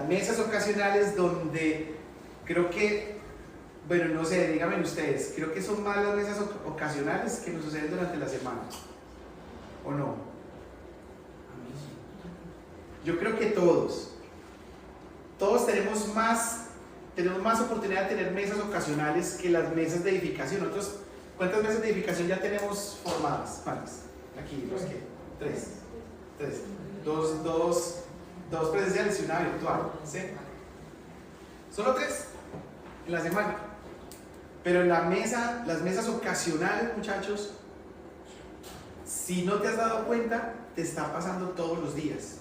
mesas ocasionales donde creo que, bueno, no sé, díganme ustedes, creo que son más las mesas ocasionales que nos suceden durante la semana, ¿o no? Yo creo que todos tenemos más oportunidad de tener mesas ocasionales que las mesas de edificación. Nosotros, ¿cuántas mesas de edificación ya tenemos formadas? ¿Cuántas? Aquí, los que, tres. Dos presenciales y una virtual, ¿sí? Solo 3 en la semana. Pero en las mesas ocasionales, muchachos, si no te has dado cuenta, te está pasando todos los días.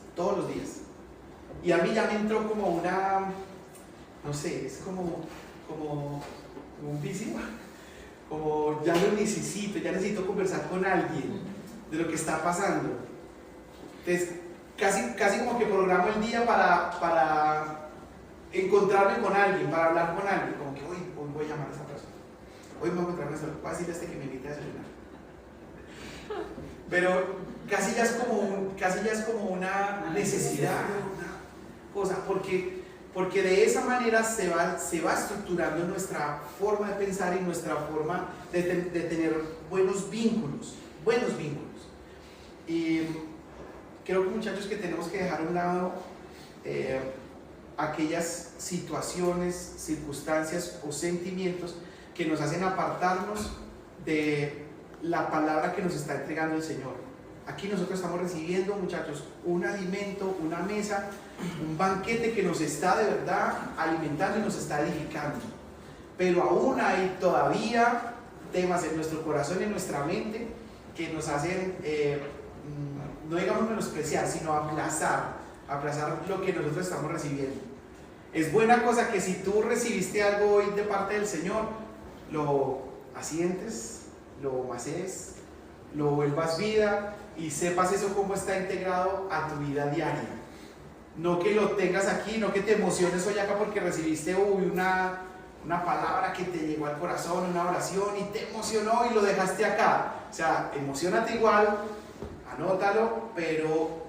Y a mí ya me entró como una, no sé, es como un vicio, como ya lo necesito, ya necesito conversar con alguien de lo que está pasando. Entonces, casi como que programo el día para encontrarme con alguien, para hablar con alguien, como que hoy voy a llamar a esa persona, hoy me voy a encontrar con esa persona, voy a decirle a este que me invite a desayunar. Pero casi ya es como una necesidad, una cosa, porque de esa manera se va estructurando nuestra forma de pensar y nuestra forma de tener buenos vínculos. Y creo que, muchachos, que tenemos que dejar a un lado aquellas situaciones, circunstancias o sentimientos que nos hacen apartarnos de la palabra que nos está entregando el Señor. Aquí nosotros estamos recibiendo, muchachos, un alimento, una mesa, un banquete que nos está de verdad alimentando y nos está edificando. Pero aún hay todavía temas en nuestro corazón y en nuestra mente que nos hacen, no digamos menospreciar, sino aplazar lo que nosotros estamos recibiendo. Es buena cosa que si tú recibiste algo hoy de parte del Señor, lo asientes, lo maceres, lo vuelvas vida y sepas eso cómo está integrado a tu vida diaria. No que lo tengas aquí, no que te emociones hoy acá porque recibiste una palabra que te llegó al corazón, una oración y te emocionó y lo dejaste acá. O sea, emocionate igual, anótalo, pero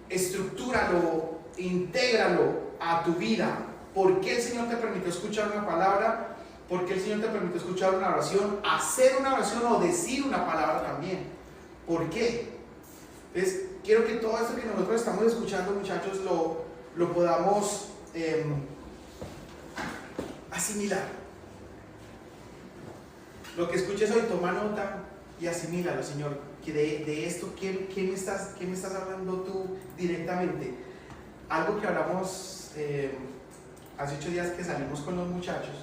estructúralo, intégralo a tu vida. ¿Por qué el Señor te permitió escuchar una palabra? ¿Por qué el Señor te permitió escuchar una oración? Hacer una oración o decir una palabra también. ¿Por qué? Entonces, quiero que todo esto que nosotros estamos escuchando, muchachos, lo podamos asimilar. Lo que escuches hoy, toma nota y asimílalo, Señor. Que de esto, ¿qué me estás hablando tú directamente? Algo que hablamos hace 8 días que salimos con los muchachos,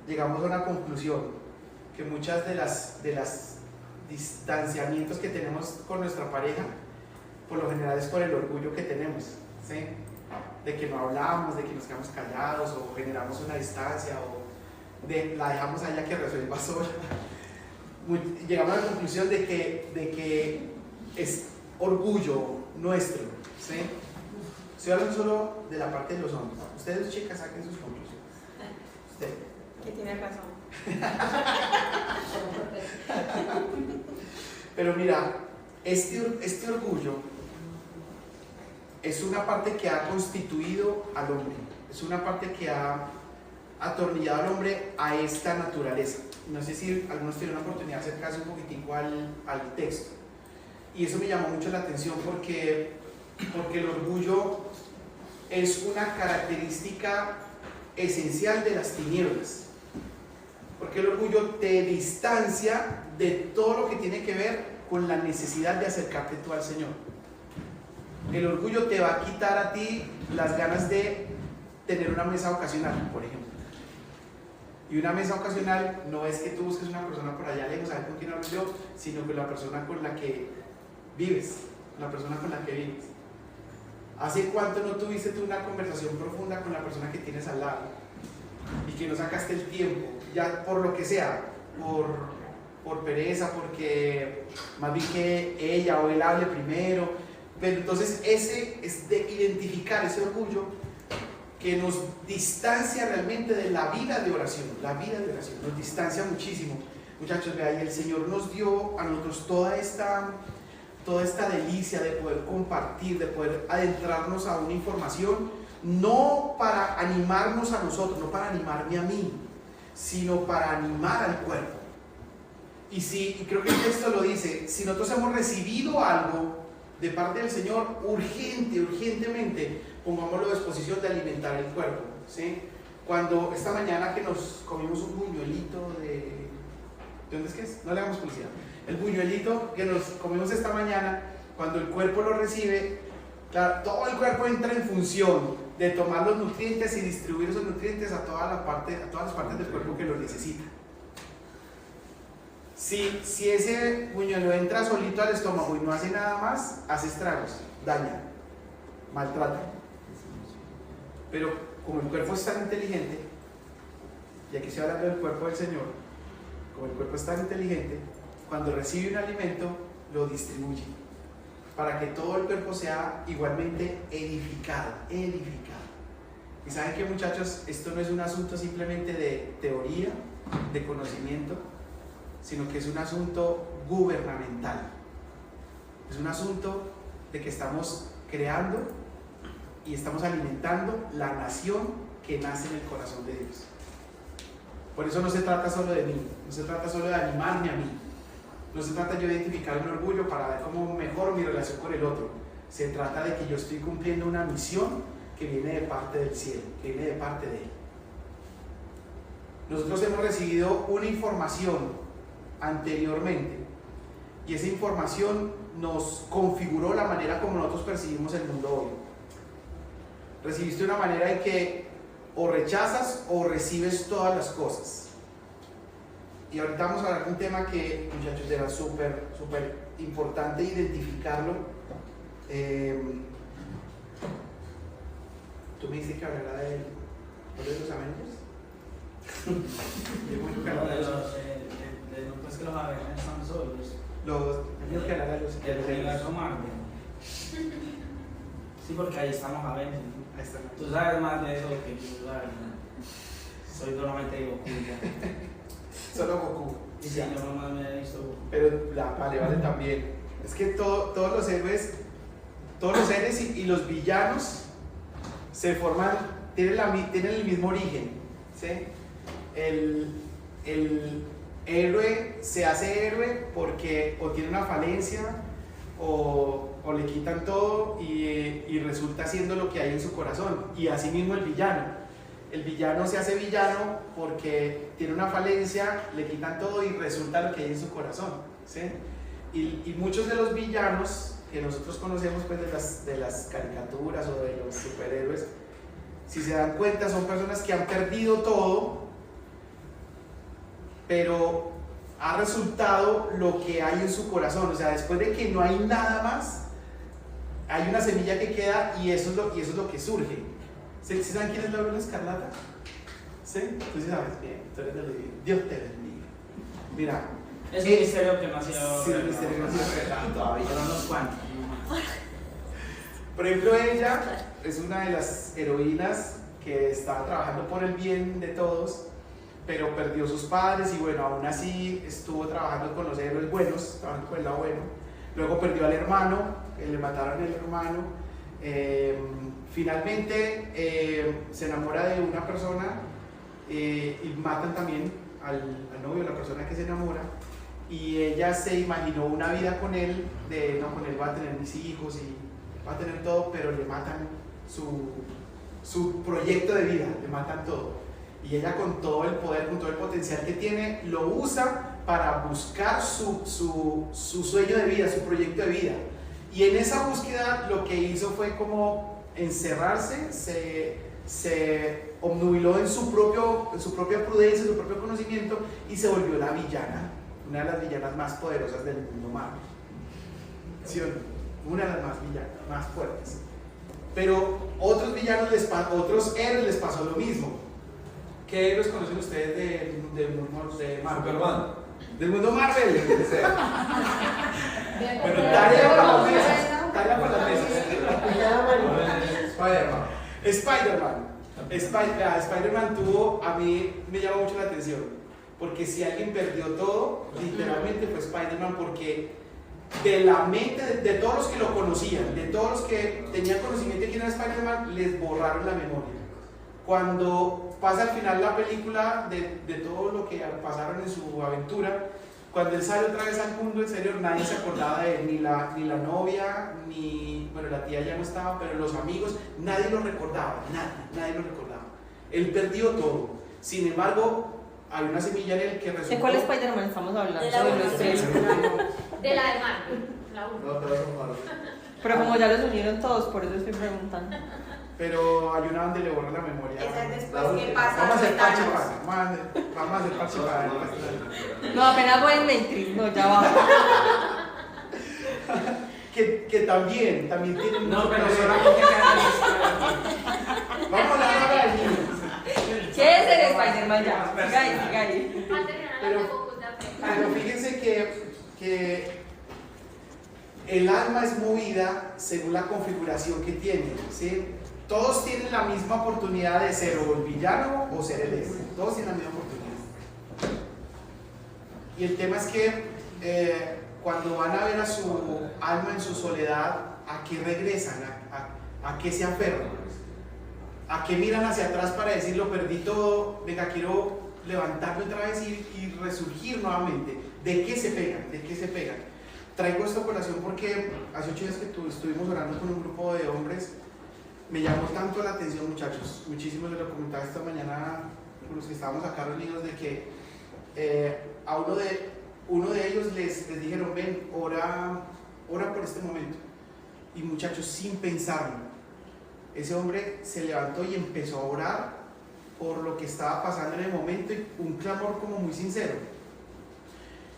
llegamos a una conclusión, que muchas de las distanciamientos que tenemos con nuestra pareja, por lo general es por el orgullo que tenemos, ¿sí? De que no hablamos, de que nos quedamos callados o generamos una distancia o la dejamos a ella que resuelva sola. Llegamos a la conclusión de que es orgullo nuestro, ¿sí? Estoy hablando solo de la parte de los hombres. Ustedes, chicas, saquen sus conclusiones. Usted. Que tiene razón. Pero mira, este orgullo es una parte que ha constituido al hombre, es una parte que ha atornillado al hombre a esta naturaleza. No sé si algunos tienen la oportunidad de acercarse un poquitico al texto. Y eso me llamó mucho la atención porque el orgullo es una característica esencial de las tinieblas. Porque el orgullo te distancia de todo lo que tiene que ver con la necesidad de acercarte tú al Señor. El orgullo te va a quitar a ti las ganas de tener una mesa ocasional, por ejemplo. Y una mesa ocasional no es que tú busques una persona por allá lejos a ver con quién hablo yo, sino que la persona con la que vives, la persona con la que vives. ¿Hace cuánto no tuviste tú una conversación profunda con la persona que tienes al lado? Y que no sacaste el tiempo, ya por lo que sea, por pereza, porque más bien que ella o él hable primero. Pero entonces ese es de identificar ese orgullo que nos distancia realmente de la vida de oración. La vida de oración nos distancia muchísimo. Muchachos, vean, el Señor nos dio a nosotros toda esta delicia de poder compartir, de poder adentrarnos a una información no para animarnos a nosotros, no para animarme a mí, sino para animar al cuerpo. Y creo que el texto lo dice, si nosotros hemos recibido algo de parte del Señor, urgentemente, pongámoslo a disposición de alimentar el cuerpo, ¿sí? Cuando esta mañana que nos comimos un buñuelito ¿de dónde es que es? No le hagamos publicidad. El buñuelito que nos comimos esta mañana, cuando el cuerpo lo recibe, claro, todo el cuerpo entra en función de tomar los nutrientes y distribuir esos nutrientes a todas las partes del cuerpo que lo necesitan. Si ese buñuelo entra solito al estómago y no hace nada más, hace estragos, daña, maltrata. Pero como el cuerpo es tan inteligente, y aquí estoy hablando del cuerpo del Señor, como el cuerpo es tan inteligente, cuando recibe un alimento, lo distribuye, para que todo el cuerpo sea igualmente edificado. Y saben que, muchachos, esto no es un asunto simplemente de teoría, de conocimiento, sino que es un asunto gubernamental. Es un asunto de que estamos creando y estamos alimentando la nación que nace en el corazón de Dios. Por eso no se trata solo de mí, no se trata solo de animarme a mí, no se trata yo de identificar un orgullo para ver cómo mejoro mi relación con el otro. Se trata de que yo estoy cumpliendo una misión que viene de parte del cielo, que viene de parte de Él. Nosotros hemos recibido una información anteriormente y esa información nos configuró la manera como nosotros percibimos el mundo hoy. Recibiste una manera en que o rechazas o recibes todas las cosas. Y ahorita vamos a hablar de un tema que, muchachos, era súper importante identificarlo. ¿Tú me dijiste que hablará de los Avengers? No es que los Avengers están solos. Tenemos que hablar de los universo Marvel. Sí, porque ahí estamos Avengers. Ahí está. Tú sabes más de eso que yo, la verdad. Soy solamente Goku ya. Solo Goku. Sí, yo nomás me he visto Goku. Pero vale también. Es que todos los héroes y los villanos se forman, tienen el mismo origen, ¿sí? El héroe se hace héroe porque o tiene una falencia o le quitan todo y resulta siendo lo que hay en su corazón. Y así mismo el villano se hace villano porque tiene una falencia, le quitan todo y resulta lo que hay en su corazón, ¿sí? Y muchos de los villanos que nosotros conocemos, pues, de las caricaturas o de los superhéroes, si se dan cuenta, son personas que han perdido todo, pero ha resultado lo que hay en su corazón. O sea, después de que no hay nada más, hay una semilla que queda y eso es lo que surge. ¿Sí saben quién es la Bruja Escarlata? ¿Sí? Tú sí sabes. Bien, tú eres de los Dios. Dios te bendiga. Mira. Es un misterio que no ha sido. Sí, un misterio que no ha sido revelado todavía. Pero unos cuantos. Por ejemplo, ella es una de las heroínas que estaba trabajando por el bien de todos, pero perdió sus padres y bueno, aún así estuvo trabajando con los héroes buenos, trabajando con el lado bueno. Luego perdió al hermano, le mataron al hermano. Finalmente se enamora de una persona y matan también al novio, la persona que se enamora. Y ella se imaginó una vida con él, con él va a tener mis hijos y va a tener todo, pero le matan su proyecto de vida, le matan todo. Y ella, con todo el poder, con todo el potencial que tiene, lo usa para buscar su sueño de vida, su proyecto de vida. Y en esa búsqueda lo que hizo fue como encerrarse, se obnubiló en su propia prudencia, en su propio conocimiento, y se volvió la villana, una de las villanas más poderosas del mundo Marvel. ¿Sí o no? Una de las más fuertes. Pero otros héroes les pasó lo mismo. ¿Qué héroes conocen ustedes del mundo de Marvel? Superman. Del mundo Marvel. Pero tarea para las mesas. Spider-Man tuvo, a mí me llama mucho la atención, porque si alguien perdió todo, literalmente fue Spider-Man, porque de la mente de todos los que lo conocían, de todos los que tenían conocimiento de quién era Spider-Man, les borraron la memoria. Cuando pasa al final la película de todo lo que pasaron en su aventura, cuando él sale otra vez al mundo exterior, nadie se acordaba de él, ni la novia, bueno, la tía ya no estaba, pero los amigos, nadie lo recordaba, nadie lo recordaba. Él perdió todo. Sin embargo, hay una semilla en él que resultó... ¿De cuál Spider-Man estamos hablando? De la Sobre los uno. tres. De la de Marvel. La uno. No, pero son malos. Pero como ya los unieron todos, por eso estoy preguntando. Pero hay una donde le borra la memoria. Esa es después La que última. pasa Vamos a hacer parche Thanos. para. Vamos a hacer parche para. No, apenas voy en Matrix, no, ya va. Que también tienen No, mucho pero que ver. solamente quedan Vamos a hablar de niños. ¿Qué es el Spider-Man ya? Siga ahí. Va a terminar Pero- la focus de afecto. Pero fíjense que el alma es movida según la configuración que tiene, ¿sí? Todos tienen la misma oportunidad de ser o el villano o ser el héroe. Todos tienen la misma oportunidad. Y el tema es que cuando van a ver a su alma en su soledad, ¿a qué regresan? ¿A qué se aferran? ¿A qué miran hacia atrás para decir lo perdí todo? Venga, quiero levantarme otra vez y resurgir nuevamente. ¿De qué se pegan? ¿De qué se pegan? Traigo esta colación porque hace 8 días que estuvimos orando con un grupo de hombres, me llamó tanto la atención, muchachos. Muchísimos les lo comentaba esta mañana con los que estábamos acá reunidos, de que a uno de ellos les dijeron, ven, ora por este momento. Y muchachos, sin pensarlo, ese hombre se levantó y empezó a orar por lo que estaba pasando en el momento, y un clamor como muy sincero.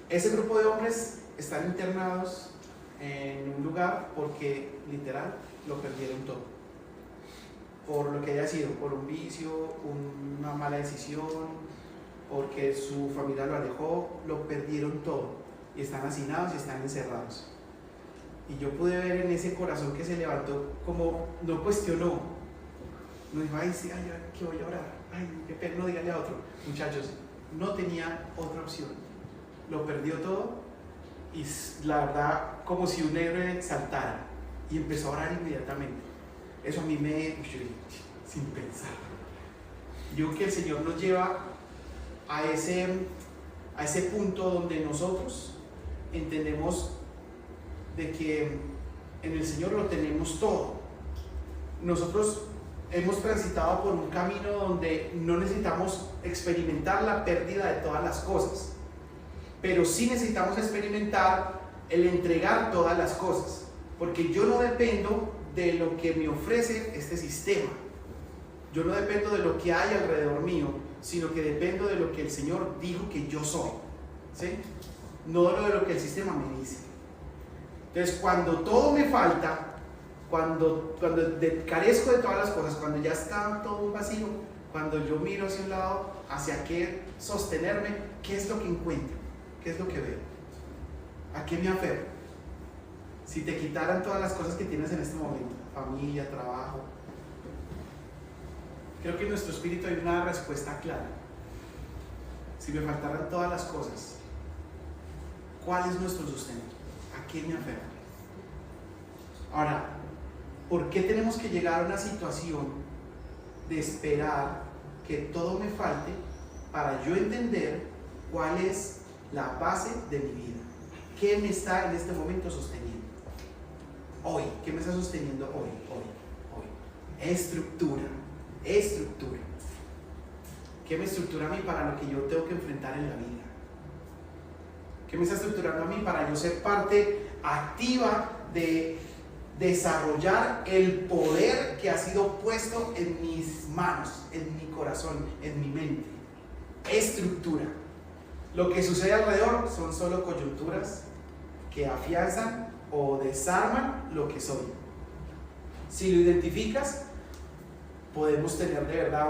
Ese grupo de hombres están internados en un lugar porque literal lo perdieron todo, por lo que haya sido, por un vicio, una mala decisión, porque su familia lo alejó, lo perdieron todo y están hacinados y están encerrados. Y yo pude ver en ese corazón que se levantó, como no cuestionó, no dijo, ay, sí, ay, que voy a orar, ay, qué pena, no dígale a otro. Muchachos, no tenía otra opción, lo perdió todo y la verdad, como si un héroe saltara y empezó a orar inmediatamente. Eso a mí sin pensar. Yo creo que el Señor nos lleva a ese punto donde nosotros entendemos de que en el Señor lo tenemos todo. Nosotros hemos transitado por un camino donde no necesitamos experimentar la pérdida de todas las cosas, pero sí necesitamos experimentar el entregar todas las cosas, porque yo no dependo de lo que me ofrece este sistema, yo no dependo de lo que hay alrededor mío, sino que dependo de lo que el Señor dijo que yo soy, ¿sí? No de lo que el sistema me dice. Entonces, cuando todo me falta, cuando carezco de todas las cosas, cuando ya está todo un vacío, cuando yo miro hacia un lado, hacia qué sostenerme, ¿qué es lo que encuentro? ¿Qué es lo que veo? ¿A qué me aferro? Si te quitaran todas las cosas que tienes en este momento, familia, trabajo, creo que en nuestro espíritu hay una respuesta clara. Si me faltaran todas las cosas, ¿cuál es nuestro sustento? ¿A qué me aferro? Ahora, ¿por qué tenemos que llegar a una situación de esperar que todo me falte para yo entender cuál es la base de mi vida? ¿Qué me está en este momento sosteniendo? Hoy, ¿qué me está sosteniendo hoy? Estructura. ¿Qué me estructura a mí para lo que yo tengo que enfrentar en la vida? ¿Qué me está estructurando a mí para yo ser parte activa de desarrollar el poder que ha sido puesto en mis manos, en mi corazón, en mi mente? Estructura. Lo que sucede alrededor son solo coyunturas que afianzan o desarman lo que soy. Si lo identificas, podemos tener de verdad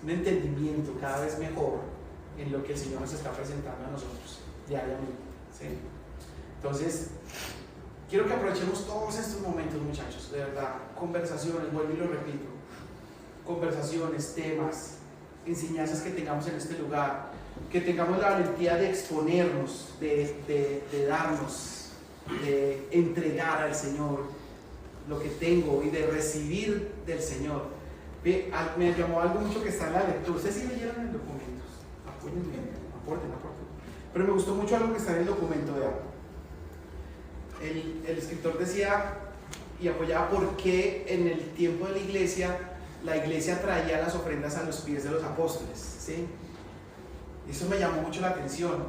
un entendimiento cada vez mejor en lo que el Señor nos está presentando a nosotros diariamente, ¿sí? Entonces, quiero que aprovechemos todos estos momentos, muchachos, de verdad, conversaciones, vuelvo y lo repito, conversaciones, temas, enseñanzas que tengamos en este lugar, que tengamos la valentía de exponernos, de darnos, de entregar al Señor lo que tengo y de recibir del Señor. Me llamó algo mucho que está en la lectura. Ustedes sí leyeron el documento. Aporten. Pero me gustó mucho algo que está en el documento. Vean. El escritor decía y apoyaba por qué en el tiempo de la iglesia traía las ofrendas a los pies de los apóstoles, ¿sí? Eso me llamó mucho la atención.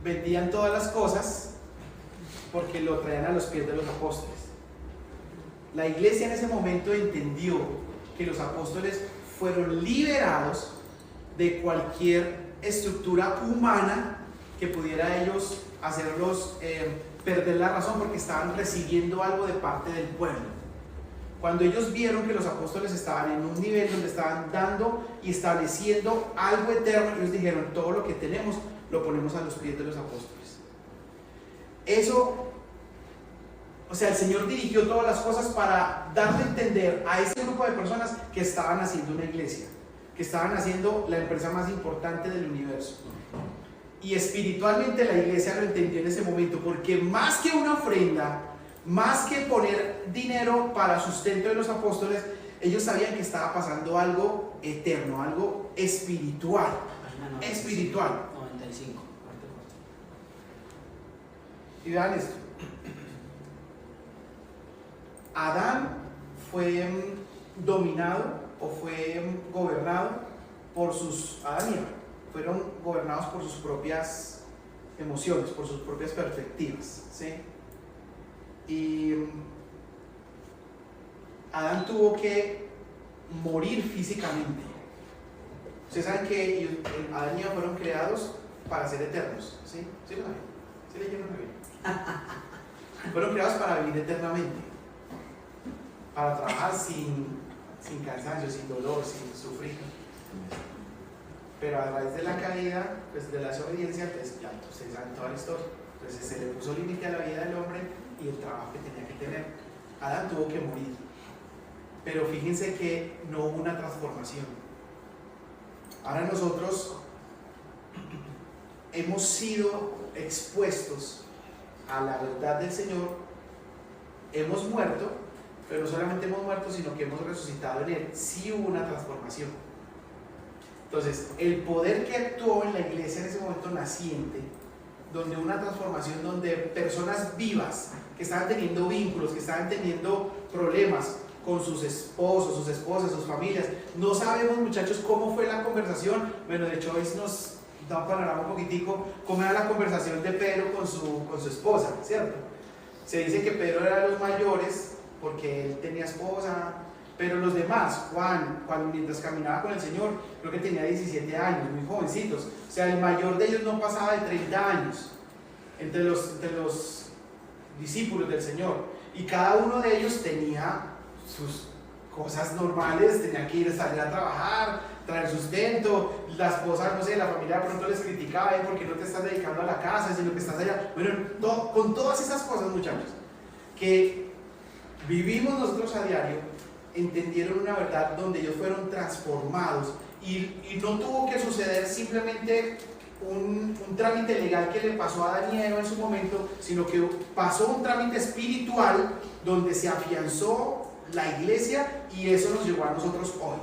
Vendían todas las cosas porque lo traían a los pies de los apóstoles. La iglesia en ese momento entendió que los apóstoles fueron liberados de cualquier estructura humana que pudiera ellos hacerlos perder la razón, porque estaban recibiendo algo de parte del pueblo. Cuando ellos vieron que los apóstoles estaban en un nivel donde estaban dando y estableciendo algo eterno, ellos dijeron: todo lo que tenemos lo ponemos a los pies de los apóstoles. Eso, o sea, el Señor dirigió todas las cosas para darle a entender a ese grupo de personas que estaban haciendo una iglesia, que estaban haciendo la empresa más importante del universo. Y espiritualmente la iglesia lo entendió en ese momento, porque más que una ofrenda, más que poner dinero para sustento de los apóstoles, ellos sabían que estaba pasando algo eterno, algo espiritual. Espiritual. 95. Y vean esto. Adán fue dominado o fue gobernado por Adán y Eva fueron gobernados por sus propias emociones, por sus propias perspectivas, ¿sí? Y Adán tuvo que morir físicamente. Ustedes saben que Adán y Eva fueron creados para ser eternos, ¿sí? ¿Sí lo saben? ¿Sí leyeron la Biblia? Fueron creados para vivir eternamente, para trabajar sin cansancio, sin dolor, sin sufrir. Pero a raíz de la caída, pues de la desobediencia, pues ya ustedes saben toda la historia. Entonces se le puso límite a la vida del hombre y el trabajo que tenía que tener. Adán tuvo que morir. Pero fíjense que no hubo una transformación. Ahora nosotros hemos sido expuestos a la verdad del Señor, hemos muerto, pero no solamente hemos muerto, sino que hemos resucitado en Él. Sí hubo una transformación. Entonces, el poder que actuó en la iglesia en ese momento naciente, donde una transformación, donde personas vivas, que estaban teniendo vínculos, que estaban teniendo problemas con sus esposos, sus esposas, sus familias. No sabemos, muchachos, cómo fue la conversación. Bueno, de hecho, hoy nos da un panorama un poquitico cómo era la conversación de Pedro con su esposa, ¿cierto? Se dice que Pedro era de los mayores porque él tenía esposa, pero los demás, Juan, mientras caminaba con el Señor, creo que tenía 17 años, muy jovencitos. O sea, el mayor de ellos no pasaba de 30 años entre los discípulos del Señor. Y cada uno de ellos tenía sus cosas normales, tenía que salir a trabajar, traer sustento. La esposa, no sé, la familia de pronto les criticaba: ¿por qué no te estás dedicando a la casa, sino que estás allá? Bueno, con todas esas cosas, muchachos, que vivimos nosotros a diario, entendieron una verdad donde ellos fueron transformados y no tuvo que suceder simplemente un trámite legal que le pasó a Adán y Eva en su momento, sino que pasó un trámite espiritual donde se afianzó la iglesia y eso nos llevó a nosotros hoy.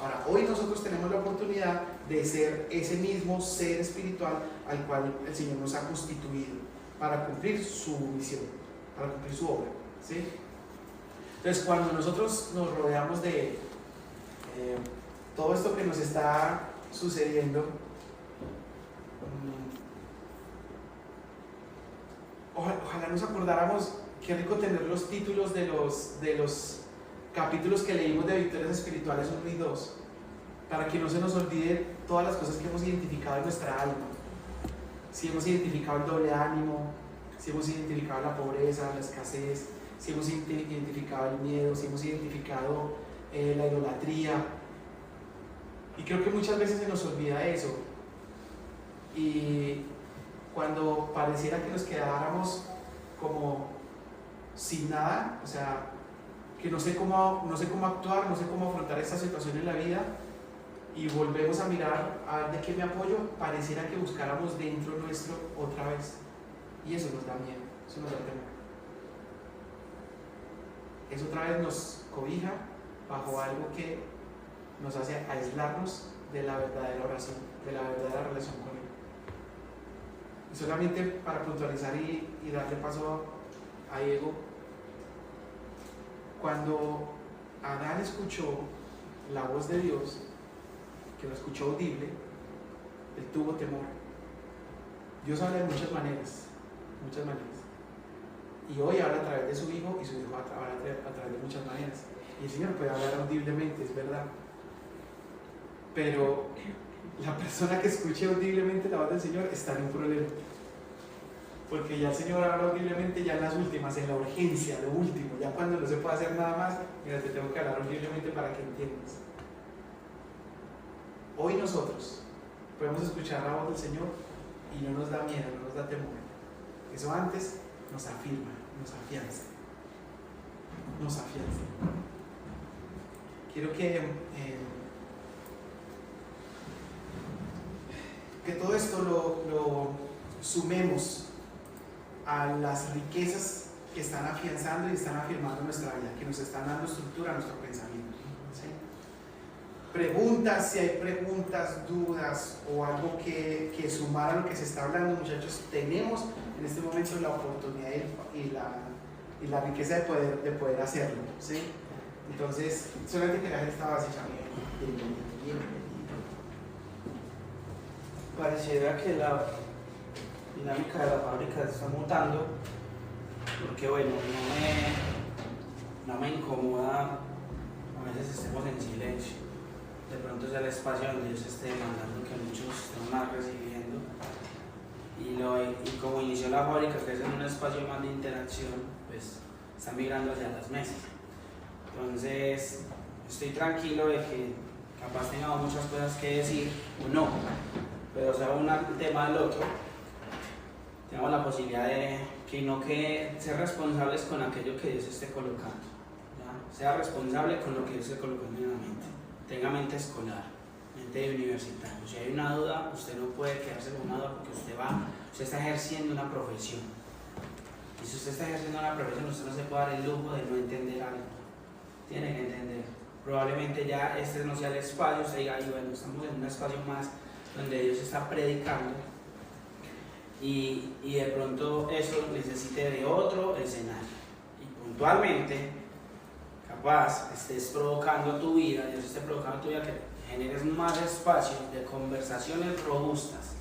Ahora, hoy nosotros tenemos la oportunidad de ser ese mismo ser espiritual al cual el Señor nos ha constituido para cumplir su misión, para cumplir su obra, ¿sí? Entonces, cuando nosotros nos rodeamos de todo esto que nos está sucediendo, ojalá nos acordáramos, qué rico tener los títulos de los capítulos que leímos de Victorias Espirituales 1 y 2, para que no se nos olvide todas las cosas que hemos identificado en nuestra alma. Si hemos identificado el doble ánimo, si hemos identificado la pobreza, la escasez, si hemos identificado el miedo, si hemos identificado la idolatría. Y creo que muchas veces se nos olvida eso. Y cuando pareciera que nos quedáramos como sin nada, o sea, que no sé cómo actuar, no sé cómo afrontar esta situación en la vida, y volvemos a mirar a ver de qué me apoyo, pareciera que buscáramos dentro nuestro otra vez. Y eso nos da miedo, eso nos da temor. eso otra vez nos cobija bajo algo que nos hace aislarnos de la verdadera oración, de la verdadera relación con Él. Y solamente para puntualizar y darle paso a Diego, cuando Adán escuchó la voz de Dios, que lo escuchó audible, él tuvo temor. Dios habla de muchas maneras, muchas maneras. Y hoy habla a través de su Hijo, y su Hijo habla a través de muchas maneras. Y el Señor puede hablar audiblemente, es verdad. Pero la persona que escuche audiblemente la voz del Señor está en un problema. Porque ya el Señor habla audiblemente ya en las últimas, en la urgencia, lo último, ya cuando no se puede hacer nada más, mira, te tengo que hablar audiblemente para que entiendas. Hoy nosotros podemos escuchar la voz del Señor y no nos da miedo, no nos da temor. Eso antes nos afirma, nos afianza. Nos afianza. Quiero que todo esto lo sumemos a las riquezas que están afianzando y están afirmando nuestra vida, que nos están dando estructura a nuestro pensamiento. ¿Sí? Preguntas, si hay preguntas, dudas o algo que sumar a lo que se está hablando, muchachos, tenemos en este momento la oportunidad y la riqueza de poder hacerlo. ¿Sí? Entonces, solamente que la gente estaba así, bien. Pareciera que la dinámica de la fábrica se está mutando, porque bueno, no me incomoda, a veces estemos en silencio, de pronto es el espacio donde Dios esté demandando que muchos estén más recibiendo, y como inició la fábrica, que es en un espacio más de interacción, pues están migrando hacia las mesas. Entonces estoy tranquilo de que capaz tengamos muchas cosas que decir o no, pero sea un tema del otro, tenemos la posibilidad de que ser responsables con aquello que Dios esté colocando, ¿ya? Sea responsable con lo que Dios esté colocando en la mente, tenga mente escolar, mente de universitario. Si hay una duda, usted no puede quedarse con una duda porque usted está ejerciendo una profesión, y si usted está ejerciendo una profesión, usted no se puede dar el lujo de no entender algo, tiene que entender. Probablemente ya este no sea el espacio, usted diga, bueno, estamos en un espacio más donde Dios está predicando, y de pronto eso necesite de otro escenario, y puntualmente capaz estés provocando tu vida, Dios esté provocando tu vida, que generes más espacios de conversaciones robustas,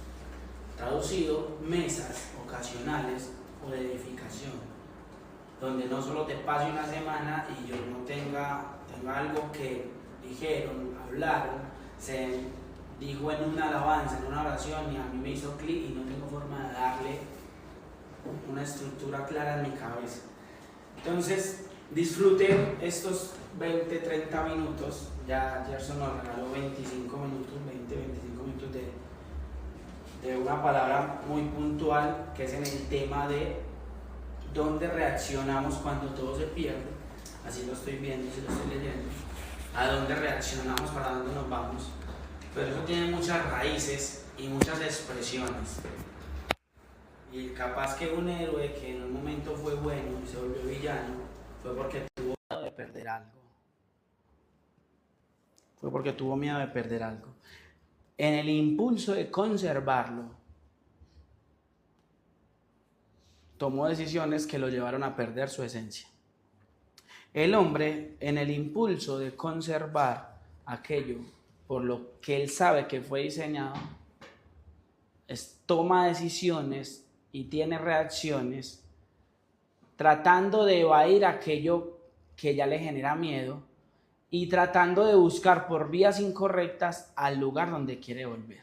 traducido, mesas ocasionales o de edificación, donde no solo te pase una semana y yo no tenga algo que dijeron, hablaron, se dijo en una alabanza, en una oración, y a mí me hizo clic y no tengo forma de darle una estructura clara en mi cabeza. Entonces, disfruten estos 20-30 minutos. Ya Gerson nos regaló 25 minutos de una palabra muy puntual, que es en el tema de dónde reaccionamos cuando todo se pierde. Así lo estoy viendo, así lo estoy leyendo. A dónde reaccionamos, para dónde nos vamos. Pero eso tiene muchas raíces y muchas expresiones. Y capaz que un héroe que en un momento fue bueno y se volvió villano, fue porque tuvo miedo de perder algo. En el impulso de conservarlo, tomó decisiones que lo llevaron a perder su esencia. El hombre, en el impulso de conservar aquello por lo que él sabe que fue diseñado, toma decisiones y tiene reacciones tratando de evadir aquello que ya le genera miedo y tratando de buscar por vías incorrectas al lugar donde quiere volver.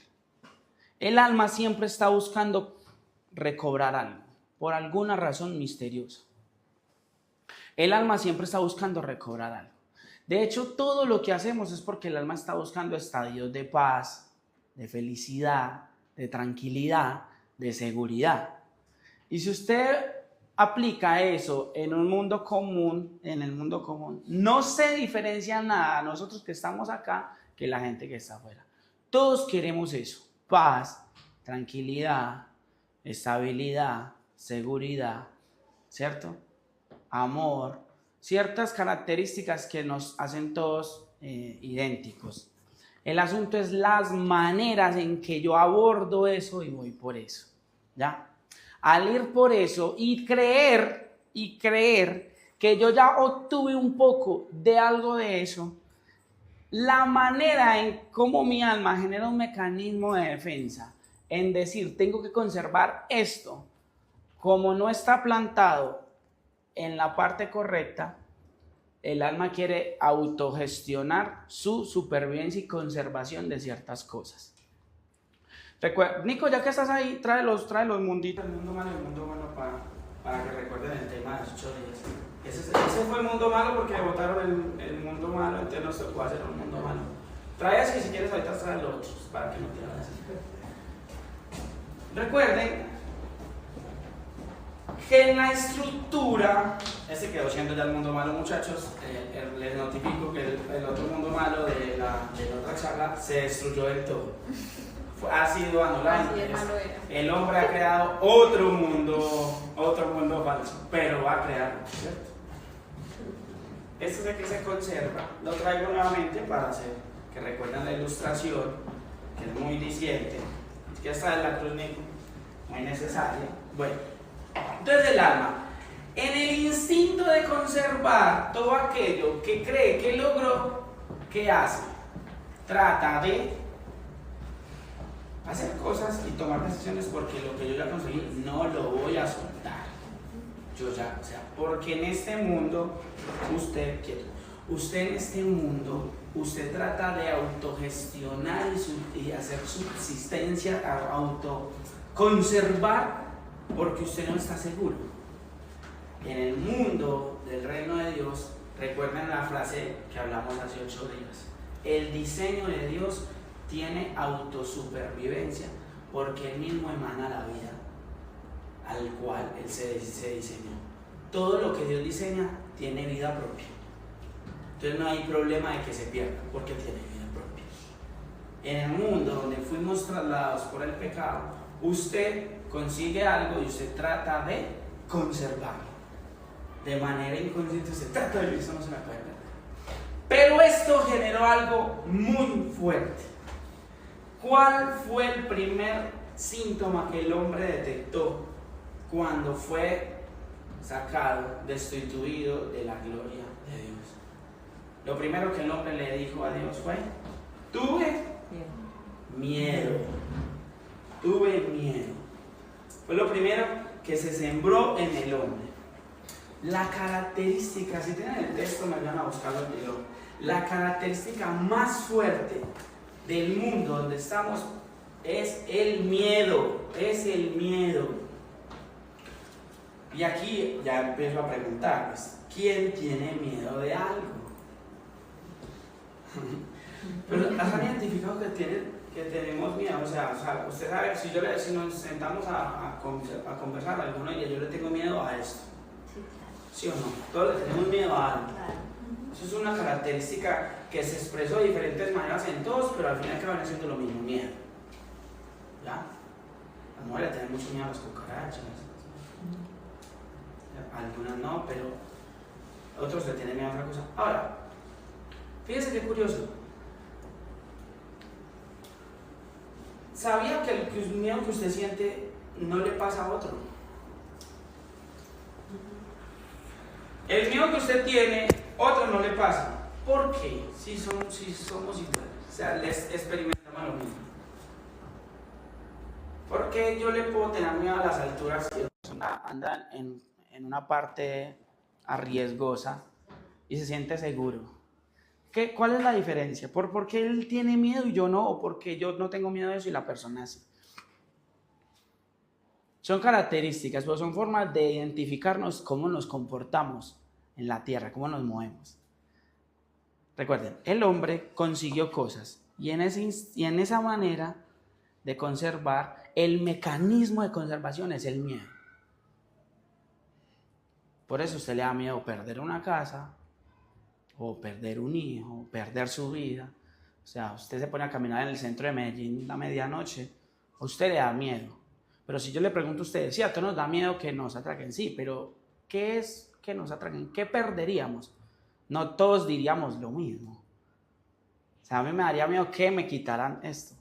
El alma siempre está buscando recobrar algo, por alguna razón misteriosa. El alma siempre está buscando recobrar algo. De hecho, todo lo que hacemos es porque el alma está buscando estadios de paz, de felicidad, de tranquilidad, de seguridad. Y si usted aplica eso en el mundo común, no se diferencia nada nosotros que estamos acá que la gente que está afuera. Todos queremos eso: paz, tranquilidad, estabilidad, seguridad, ¿cierto? Amor, ciertas características que nos hacen todos idénticos. El asunto es las maneras en que yo abordo eso y voy por eso, ¿ya? Al ir por eso y creer que yo ya obtuve un poco de algo de eso, la manera en cómo mi alma genera un mecanismo de defensa, en decir, tengo que conservar esto, como no está plantado en la parte correcta, el alma quiere autogestionar su supervivencia y conservación de ciertas cosas. Nico, ya que estás ahí, trae los munditos, el mundo malo y el mundo bueno para que recuerden el tema de los 8 días. Ese fue el mundo malo porque votaron el mundo malo, entonces nos tocó hacer un mundo malo. Trae así, si quieres ahorita trae los otros para que no te hagas. Recuerden que en la estructura, este quedó siendo ya el mundo malo, muchachos. Les notifico que el otro mundo malo de la otra charla se destruyó del todo. Ha sido anulado. El hombre ha creado otro mundo falso, pero va a crear, ¿cierto? Este es el que se conserva. Lo traigo nuevamente para hacer que recuerden la ilustración, que es muy diciente, que está en la cruz muy necesaria. Bueno, entonces el alma, en el instinto de conservar todo aquello que cree que logró, ¿qué hace? Trata de hacer cosas y tomar decisiones porque lo que yo ya conseguí no lo voy a soltar. Porque en este mundo, usted trata de autogestionar y hacer subsistencia, autoconservar, porque usted no está seguro. En el mundo del reino de Dios, recuerden la frase que hablamos hace 8 días, el diseño de Dios tiene autosupervivencia porque Él mismo emana la vida al cual Él se diseñó. Todo lo que Dios diseña tiene vida propia. Entonces no hay problema de que se pierda porque tiene vida propia. En el mundo donde fuimos trasladados por el pecado, usted consigue algo y usted trata de conservarlo. De manera inconsciente usted trata de eso, no se me puede perder. Pero esto generó algo muy fuerte. ¿Cuál fue el primer síntoma que el hombre detectó cuando fue sacado, destituido de la gloria de Dios? Lo primero que el hombre le dijo a Dios fue: tuve miedo. Tuve miedo. Fue lo primero que se sembró en el hombre. La característica, si tienen el texto me van a buscarlo en el hombre. La característica más fuerte del mundo donde estamos es el miedo, Y aquí ya empiezo a preguntarles, ¿quién tiene miedo de algo? Pero ¿has identificado que tenemos miedo? O sea, usted sabe, si nos sentamos a conversar, alguno diría, yo le tengo miedo a esto. ¿Sí o no? Todos le tenemos miedo a algo. Eso es una característica que se expresó de diferentes maneras en todos, pero al final acaban siendo lo mismo, miedo. ¿Ya? Las mujeres tienen mucho miedo a las cucarachas. Algunas no, pero otros le tienen miedo a otra cosa. Ahora, fíjense qué curioso. ¿Sabía que el miedo que usted siente no le pasa a otro? El miedo que usted tiene, otro no le pasa. ¿Por qué? Si somos iguales. O sea, les experimentamos lo mismo. ¿Por qué yo le puedo tener miedo a las alturas si la persona anda en una parte arriesgosa y se siente seguro? ¿Cuál es la diferencia? ¿Por qué él tiene miedo y yo no? ¿O por qué yo no tengo miedo de eso y la persona sí? Son características, pero son formas de identificarnos cómo nos comportamos en la tierra, cómo nos movemos. Recuerden, el hombre consiguió cosas y en esa manera de conservar, el mecanismo de conservación es el miedo. Por eso usted le da miedo perder una casa, o perder un hijo, o perder su vida. O sea, usted se pone a caminar en el centro de Medellín a medianoche, a usted le da miedo. Pero si yo le pregunto a ustedes, sí, a todos nos da miedo que nos atraquen, sí, pero ¿qué es que nos atraen, ¿qué perderíamos? No todos diríamos lo mismo. O sea, a mí me daría miedo que me quitaran esto.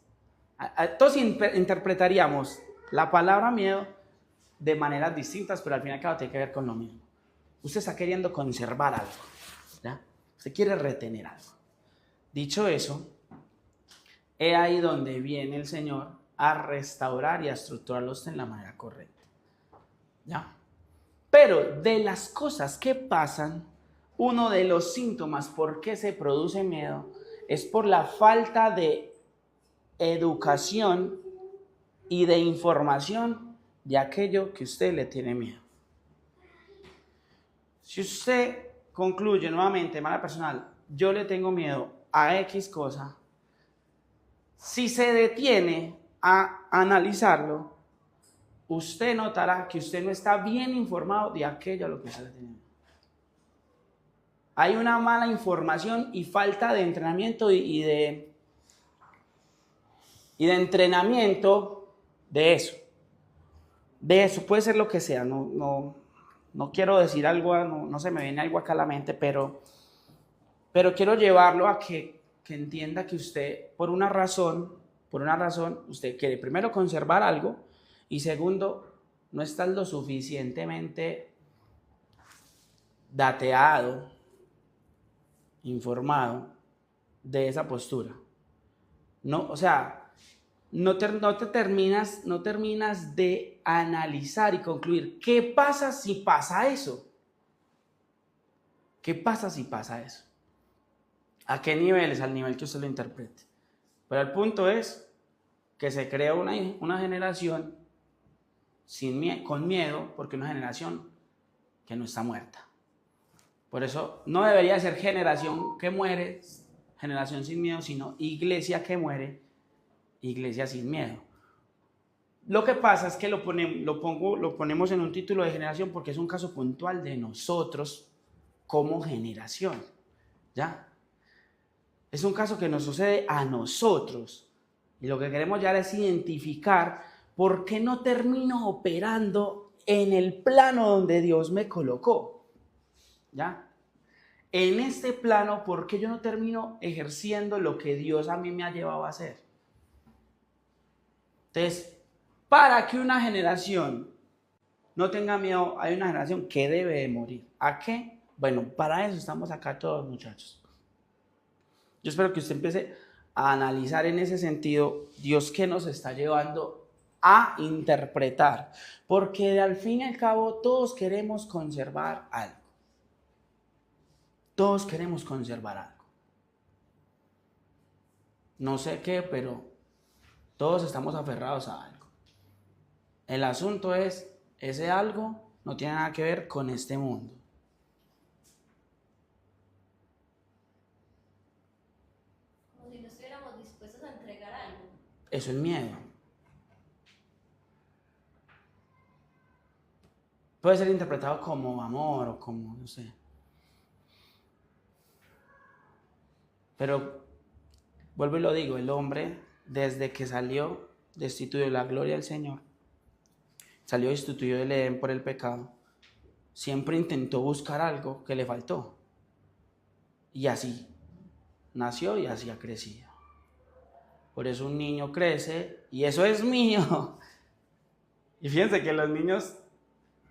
Todos interpretaríamos la palabra miedo de maneras distintas, pero al fin y al cabo tiene que ver con lo mismo. Usted está queriendo conservar algo, ¿ya? Usted quiere retener algo. Dicho eso, es ahí donde viene el Señor a restaurar y a estructurarlo usted en la manera correcta, ¿ya? Pero de las cosas que pasan, uno de los síntomas por qué se produce miedo es por la falta de educación y de información de aquello que usted le tiene miedo. Si usted concluye nuevamente de manera personal, yo le tengo miedo a X cosa, si se detiene a analizarlo, usted notará que usted no está bien informado de aquello a lo que usted le tiene miedo. Hay una mala información y falta de entrenamiento y de entrenamiento de eso. De eso puede ser lo que sea. No quiero decir algo, no se me viene algo acá a la mente, pero quiero llevarlo a que entienda que usted, por una razón, usted quiere primero conservar algo y segundo, no está lo suficientemente dateado, informado de esa postura. No, o sea, no terminas de analizar y concluir qué pasa si pasa eso. ¿Qué pasa si pasa eso? ¿A qué niveles? Al nivel que usted lo interprete. Pero el punto es que se crea una generación con miedo, porque una generación que no está muerta. Por eso no debería ser generación que muere, generación sin miedo, sino iglesia que muere, iglesia sin miedo. Lo que pasa es que lo ponemos en un título de generación porque es un caso puntual de nosotros como generación, ¿ya? Es un caso que nos sucede a nosotros y lo que queremos ya es identificar por qué no termino operando en el plano donde Dios me colocó, ¿ya? En este plano, ¿por qué yo no termino ejerciendo lo que Dios a mí me ha llevado a hacer? Entonces, para que una generación no tenga miedo, hay una generación que debe de morir. ¿A qué? Bueno, para eso estamos acá todos, muchachos. Yo espero que usted empiece a analizar en ese sentido Dios qué nos está llevando a interpretar, porque al fin y al cabo todos queremos conservar algo. Todos queremos conservar algo. No sé qué, pero todos estamos aferrados a algo. El asunto es, ese algo no tiene nada que ver con este mundo. Como si no estuviéramos dispuestos a entregar algo. Eso es miedo. Puede ser interpretado como amor o como, no sé. Pero, vuelvo y lo digo, el hombre, desde que salió destituido de la gloria del Señor, salió destituido del Edén por el pecado, siempre intentó buscar algo que le faltó. Y así nació y así ha crecido. Por eso un niño crece y eso es mío. Y fíjense que los niños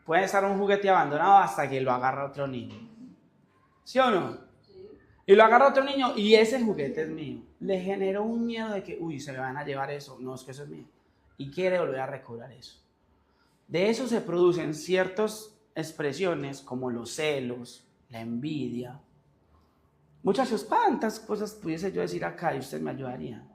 pueden estar un juguete abandonado hasta que lo agarra otro niño. ¿Sí o no? Y lo agarra otro niño y ese juguete es mío. Le generó un miedo de que, se me van a llevar eso. No, es que eso es mío. Y quiere volver a recobrar eso. De eso se producen ciertas expresiones como los celos, la envidia. Muchachos, ¿cuántas cosas pudiese yo decir acá y usted me ayudaría?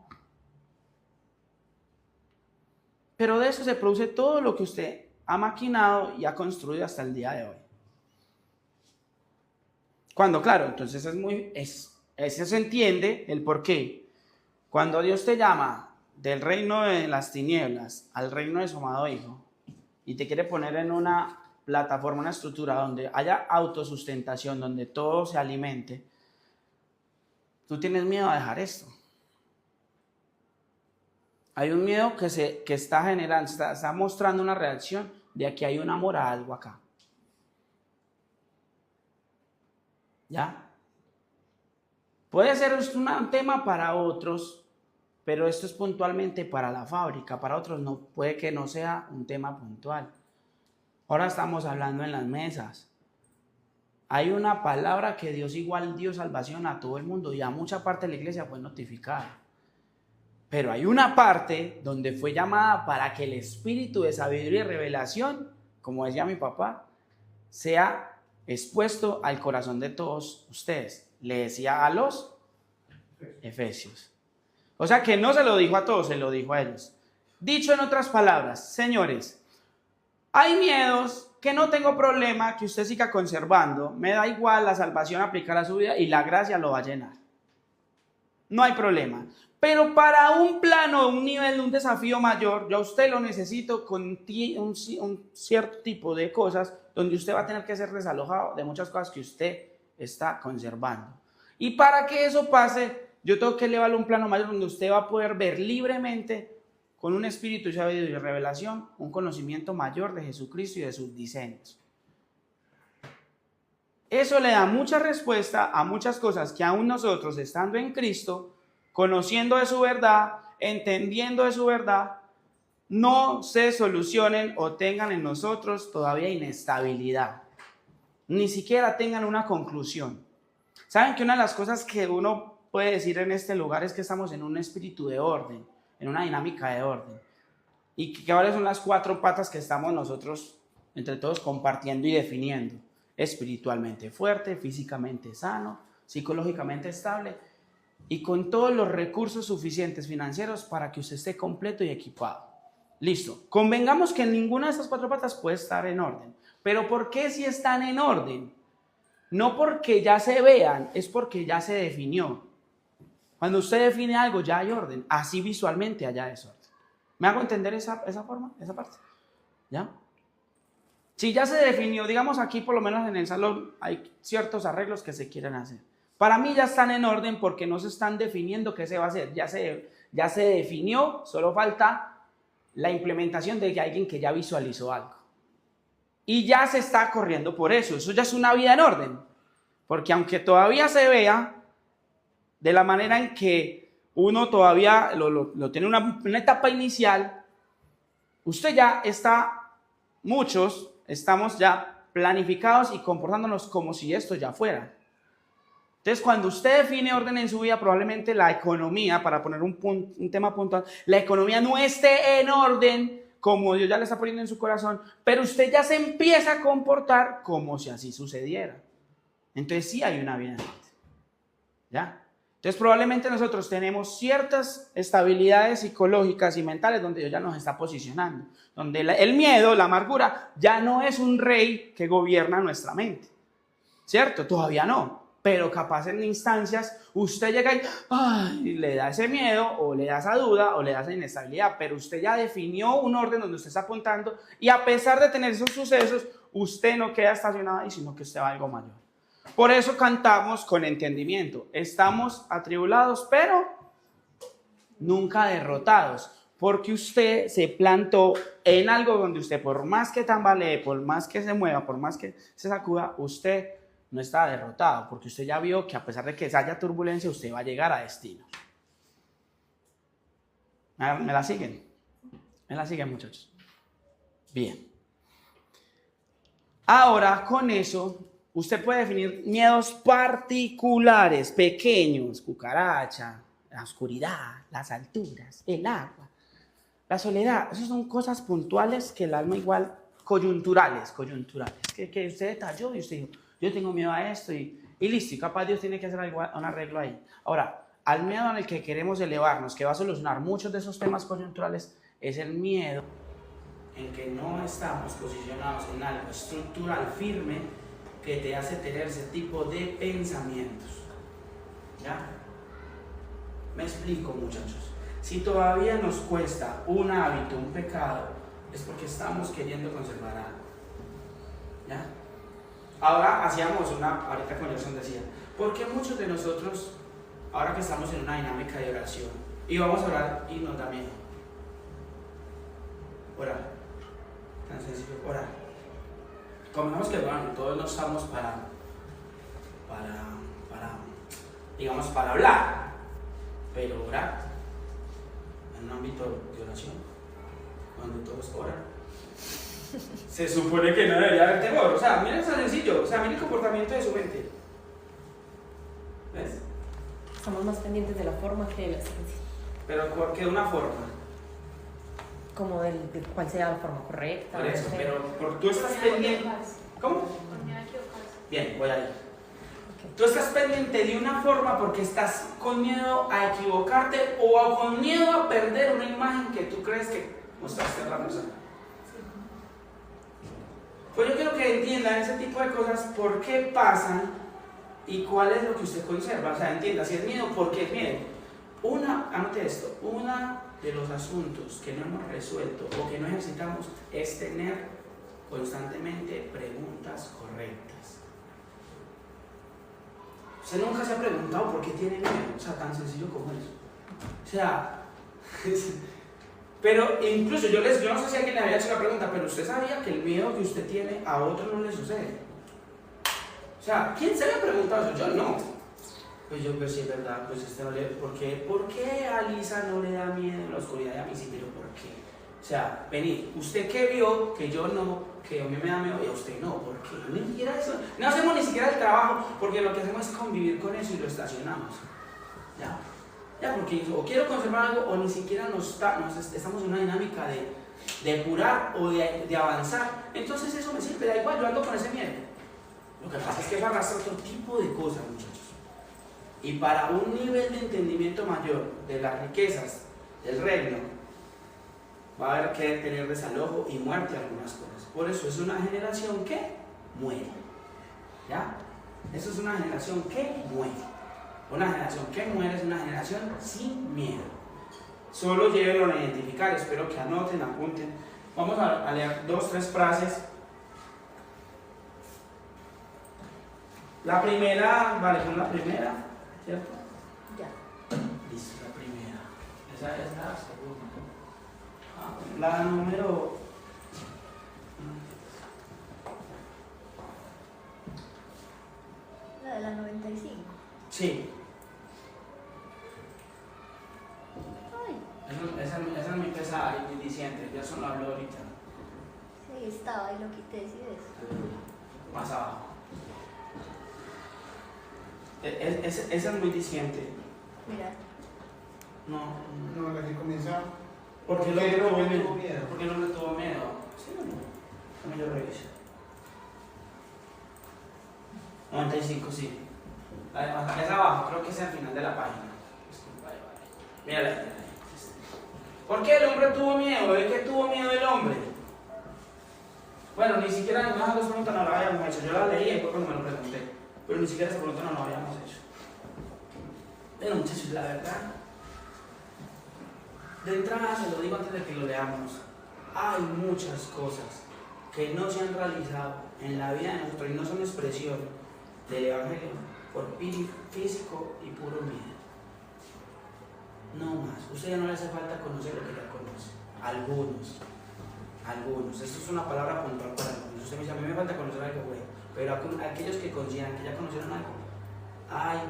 Pero de eso se produce todo lo que usted ha maquinado y ha construido hasta el día de hoy. Cuando, claro, entonces eso se entiende el por qué. Cuando Dios te llama del reino de las tinieblas al reino de su amado Hijo y te quiere poner en una plataforma, una estructura donde haya autosustentación, donde todo se alimente, tú tienes miedo a dejar esto. Hay un miedo que está generando, está mostrando una reacción de que hay un amor a algo acá. ¿Ya? Puede ser un tema para otros, pero esto es puntualmente para la fábrica. Para otros no, puede que no sea un tema puntual. Ahora estamos hablando en las mesas. Hay una palabra que Dios igual dio salvación a todo el mundo y a mucha parte de la iglesia fue notificada. Pero hay una parte donde fue llamada para que el espíritu de sabiduría y revelación, como decía mi papá, sea expuesto al corazón de todos ustedes. Le decía a los Efesios. O sea que no se lo dijo a todos, se lo dijo a ellos. Dicho en otras palabras, señores, hay miedos que no tengo problema que usted siga conservando. Me da igual, la salvación aplicará a su vida y la gracia lo va a llenar. No hay problema. Pero para un plano, un nivel, un desafío mayor, yo a usted lo necesito con un cierto tipo de cosas donde usted va a tener que ser desalojado de muchas cosas que usted está conservando. Y para que eso pase, yo tengo que elevarle un plano mayor donde usted va a poder ver libremente, con un espíritu de sabiduría y revelación, un conocimiento mayor de Jesucristo y de sus diseños. Eso le da mucha respuesta a muchas cosas que aún nosotros, estando en Cristo, conociendo de su verdad, entendiendo de su verdad, no se solucionen o tengan en nosotros todavía inestabilidad. Ni siquiera tengan una conclusión. ¿Saben que una de las cosas que uno puede decir en este lugar es que estamos en un espíritu de orden, en una dinámica de orden? Y que ahora son las 4 patas que estamos nosotros entre todos compartiendo y definiendo. Espiritualmente fuerte, físicamente sano, psicológicamente estable y con todos los recursos suficientes financieros para que usted esté completo y equipado. Listo. Convengamos que ninguna de estas 4 patas puede estar en orden. Pero ¿por qué si están en orden? No porque ya se vean, es porque ya se definió. Cuando usted define algo, ya hay orden. Así visualmente allá desorden. ¿Me hago entender esa forma, esa parte? ¿Ya? Si ya se definió, digamos aquí por lo menos en el salón, hay ciertos arreglos que se quieren hacer. Para mí ya están en orden porque no se están definiendo qué se va a hacer. Ya se definió, solo falta la implementación de alguien que ya visualizó algo. Y ya se está corriendo por eso. Eso ya es una vida en orden. Porque aunque todavía se vea de la manera en que uno todavía lo tiene una etapa inicial, usted ya está, muchos estamos ya planificados y comportándonos como si esto ya fuera. Entonces, cuando usted define orden en su vida, probablemente la economía, para poner un tema puntual, la economía no esté en orden como Dios ya le está poniendo en su corazón, pero usted ya se empieza a comportar como si así sucediera. Entonces sí hay una vida en orden. ¿Ya? Entonces probablemente nosotros tenemos ciertas estabilidades psicológicas y mentales donde Dios ya nos está posicionando, donde el miedo, la amargura, ya no es un rey que gobierna nuestra mente, ¿cierto? Todavía no, pero capaz en instancias usted llega y le da ese miedo o le da esa duda o le da esa inestabilidad, pero usted ya definió un orden donde usted está apuntando y a pesar de tener esos sucesos, usted no queda estacionado ahí, sino que usted va a algo mayor. Por eso cantamos con entendimiento. Estamos atribulados, pero nunca derrotados. Porque usted se plantó en algo donde usted, por más que tambalee, por más que se mueva, por más que se sacuda, usted no está derrotado. Porque usted ya vio que a pesar de que haya turbulencia, usted va a llegar a destino. ¿Me la siguen? ¿Me la siguen, muchachos? Bien. Ahora, con eso, usted puede definir miedos particulares, pequeños, cucaracha, la oscuridad, las alturas, el agua, la soledad. Esas son cosas puntuales que el alma igual, coyunturales, que usted detalló y usted dijo, yo tengo miedo a esto y listo, y capaz Dios tiene que hacer algo, un arreglo ahí. Ahora, al miedo en el que queremos elevarnos, que va a solucionar muchos de esos temas coyunturales, es el miedo en que no estamos posicionados en algo estructural firme que te hace tener ese tipo de pensamientos. ¿Ya? Me explico, muchachos. Si todavía nos cuesta un hábito, un pecado, es porque estamos queriendo conservar algo. ¿Ya? Ahora ahorita con Gerson decía, ¿por qué muchos de nosotros, ahora que estamos en una dinámica de oración, y vamos a orar y nos da miedo? Orar. Tan sencillo, orar. Convengamos que bueno, todos no estamos digamos, para hablar, pero orar en un ámbito de oración, cuando todos oran, se supone que no debería haber temor. O sea, miren, es tan sencillo. O sea, miren el comportamiento de su mente. ¿Ves? Estamos más pendientes de la forma que de la esencia. Pero ¿por qué de una forma? Como de cuál sea la forma correcta. Por eso, no sé. pero tú estás pendiente. ¿Cómo? Por miedo a equivocarse. Bien, voy ahí. Ok. Tú estás pendiente de una forma porque estás con miedo a equivocarte o con miedo a perder una imagen que tú crees que mostraste a la persona. Pues yo quiero que entiendan ese tipo de cosas, por qué pasan y cuál es lo que usted conserva. O sea, entienda, si es miedo, ¿por qué es miedo? Anote esto, una de los asuntos que no hemos resuelto o que no ejercitamos es tener constantemente preguntas correctas. Usted nunca se ha preguntado por qué tiene miedo, o sea, tan sencillo como eso. O sea, pero incluso yo no sé si alguien le había hecho la pregunta, pero usted sabía que el miedo que usted tiene a otro no le sucede. O sea, ¿quién se había preguntado eso? Yo no. Pues yo, pues sí, es verdad, pues ¿por qué a Lisa no le da miedo en la oscuridad y a mí sí? Pero ¿por qué? O sea, vení, usted que vio que yo no, que a mí me da miedo y a usted no, ¿por qué? Ni siquiera eso, no hacemos ni siquiera el trabajo, porque lo que hacemos es convivir con eso y lo estacionamos. Ya, porque o quiero conservar algo o ni siquiera estamos en una dinámica de depurar o de avanzar. Entonces eso me sirve, da igual, yo ando con ese miedo. Lo que pasa es que eso arrastra otro tipo de cosas, muchachos. Y para un nivel de entendimiento mayor de las riquezas del reino, va a haber que tener desalojo y muerte algunas cosas. Por eso es una generación que muere. ¿Ya? Eso es una generación que muere. Una generación que muere es una generación sin miedo. Solo llévenlo a identificar, espero que anoten, apunten. Vamos a leer 2, 3 frases. La primera, vale, con la primera, ¿cierto? Ya. Listo, la primera. Esa es la segunda. La número. La de la 95. Sí. Ay, Esa es muy pesada y muy diciente, ya eso lo habló ahorita. sí, estaba y lo quité, ¿sí ves? Más abajo. Esa es muy diciente. Mira, No. No, la que comienza. ¿Por qué ¿Por qué el hombre el hombre tuvo tuvo miedo? miedo? ¿Por qué el hombre tuvo miedo? Sí, no. Déjame yo reviso. 95, sí. Además, es abajo, creo que es al final de la página. Vale. Mírala. ¿Por qué el hombre tuvo miedo? ¿De qué tuvo miedo el hombre? Bueno, ni siquiera ninguna de las preguntas no la habíamos hecho. Yo la leí y después cuando me lo pregunté. Pero ni siquiera esa pregunta no la habíamos hecho. Pero muchachos, la verdad, de entrada se lo digo antes de que lo leamos, hay muchas cosas que no se han realizado en la vida de nosotros y no son expresión del Evangelio por físico y puro miedo. No más. Usted ya no le hace falta conocer lo que ya conoce. Algunos. Eso es una palabra puntual para algunos. Usted me dice, a mí me falta conocer algo bueno. Pero aquellos que consideran que ya conocieron algo, hay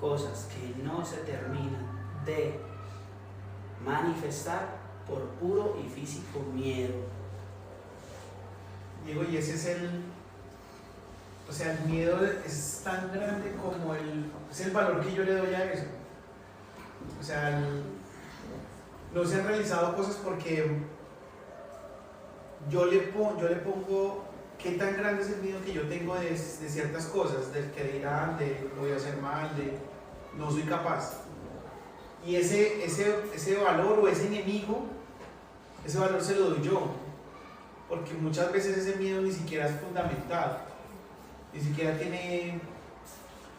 cosas que no se terminan de manifestar por puro y físico miedo. Diego, y ese es o sea, el miedo es tan grande como es el valor que yo le doy a eso. O sea, no se han realizado cosas porque yo le pongo qué tan grande es el miedo que yo tengo de ciertas cosas, del que dirán, de lo voy a hacer mal, de no soy capaz. Y ese valor o ese enemigo, ese valor se lo doy yo. Porque muchas veces ese miedo ni siquiera es fundamentado. Ni siquiera tiene.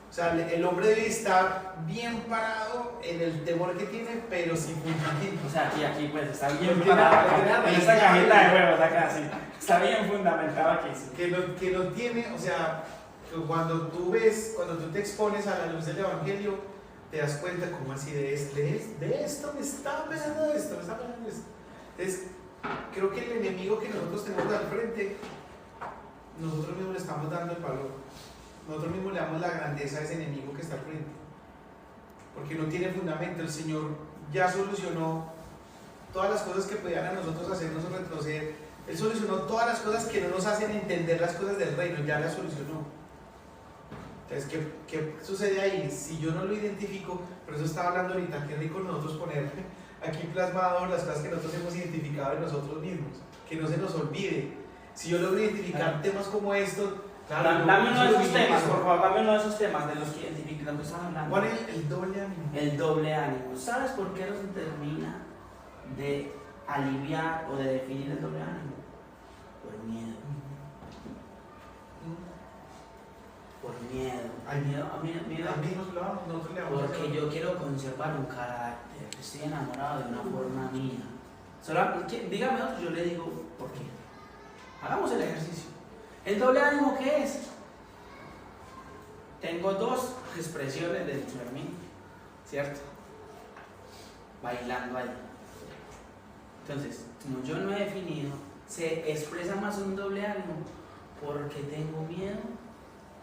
O sea, el hombre debe estar bien parado en el temor que tiene, pero sin fundamento. O sea, aquí pues está bien Porque parado. en En esta cajita de huevos acá, sí. Está bien fundamentado aquí, sí. Que no tiene, o sea, que cuando tú te expones a la luz del Evangelio, te das cuenta como así de esto me está pasando esto, me está pasando esto. Entonces, creo que el enemigo que nosotros tenemos al frente, nosotros mismos le estamos dando el valor. nosotros mismos le damos la grandeza a ese enemigo que está al frente. Porque no tiene fundamento. El Señor ya solucionó todas las cosas que podían a nosotros hacernos retroceder. Él solucionó todas las cosas que no nos hacen entender las cosas del reino, ya las solucionó. Entonces, ¿qué sucede ahí? Si yo no lo identifico, por eso estaba hablando ahorita, qué rico nosotros poner aquí plasmado las cosas que nosotros hemos identificado en nosotros mismos, que no se nos olvide. Si yo logro identificar temas como estos, claro, dame uno de esos temas, por favor, dame uno de esos temas de los que identificamos estamos hablando. ¿Cuál es el doble ánimo? El doble ánimo. ¿Sabes por qué no se termina de aliviar o de definir el doble ánimo? Por miedo. Por miedo. Ay, miedo. Nosotros le vamos a Porque hacer- yo quiero conservar un carácter. Estoy enamorado de una forma mía. Solo, dígame otro, yo le digo por qué. Hagamos el ejercicio. ¿El doble ánimo qué es? Tengo dos expresiones dentro de mí, ¿cierto? Bailando ahí. Entonces, como yo no he definido, se expresa más un doble ánimo porque tengo miedo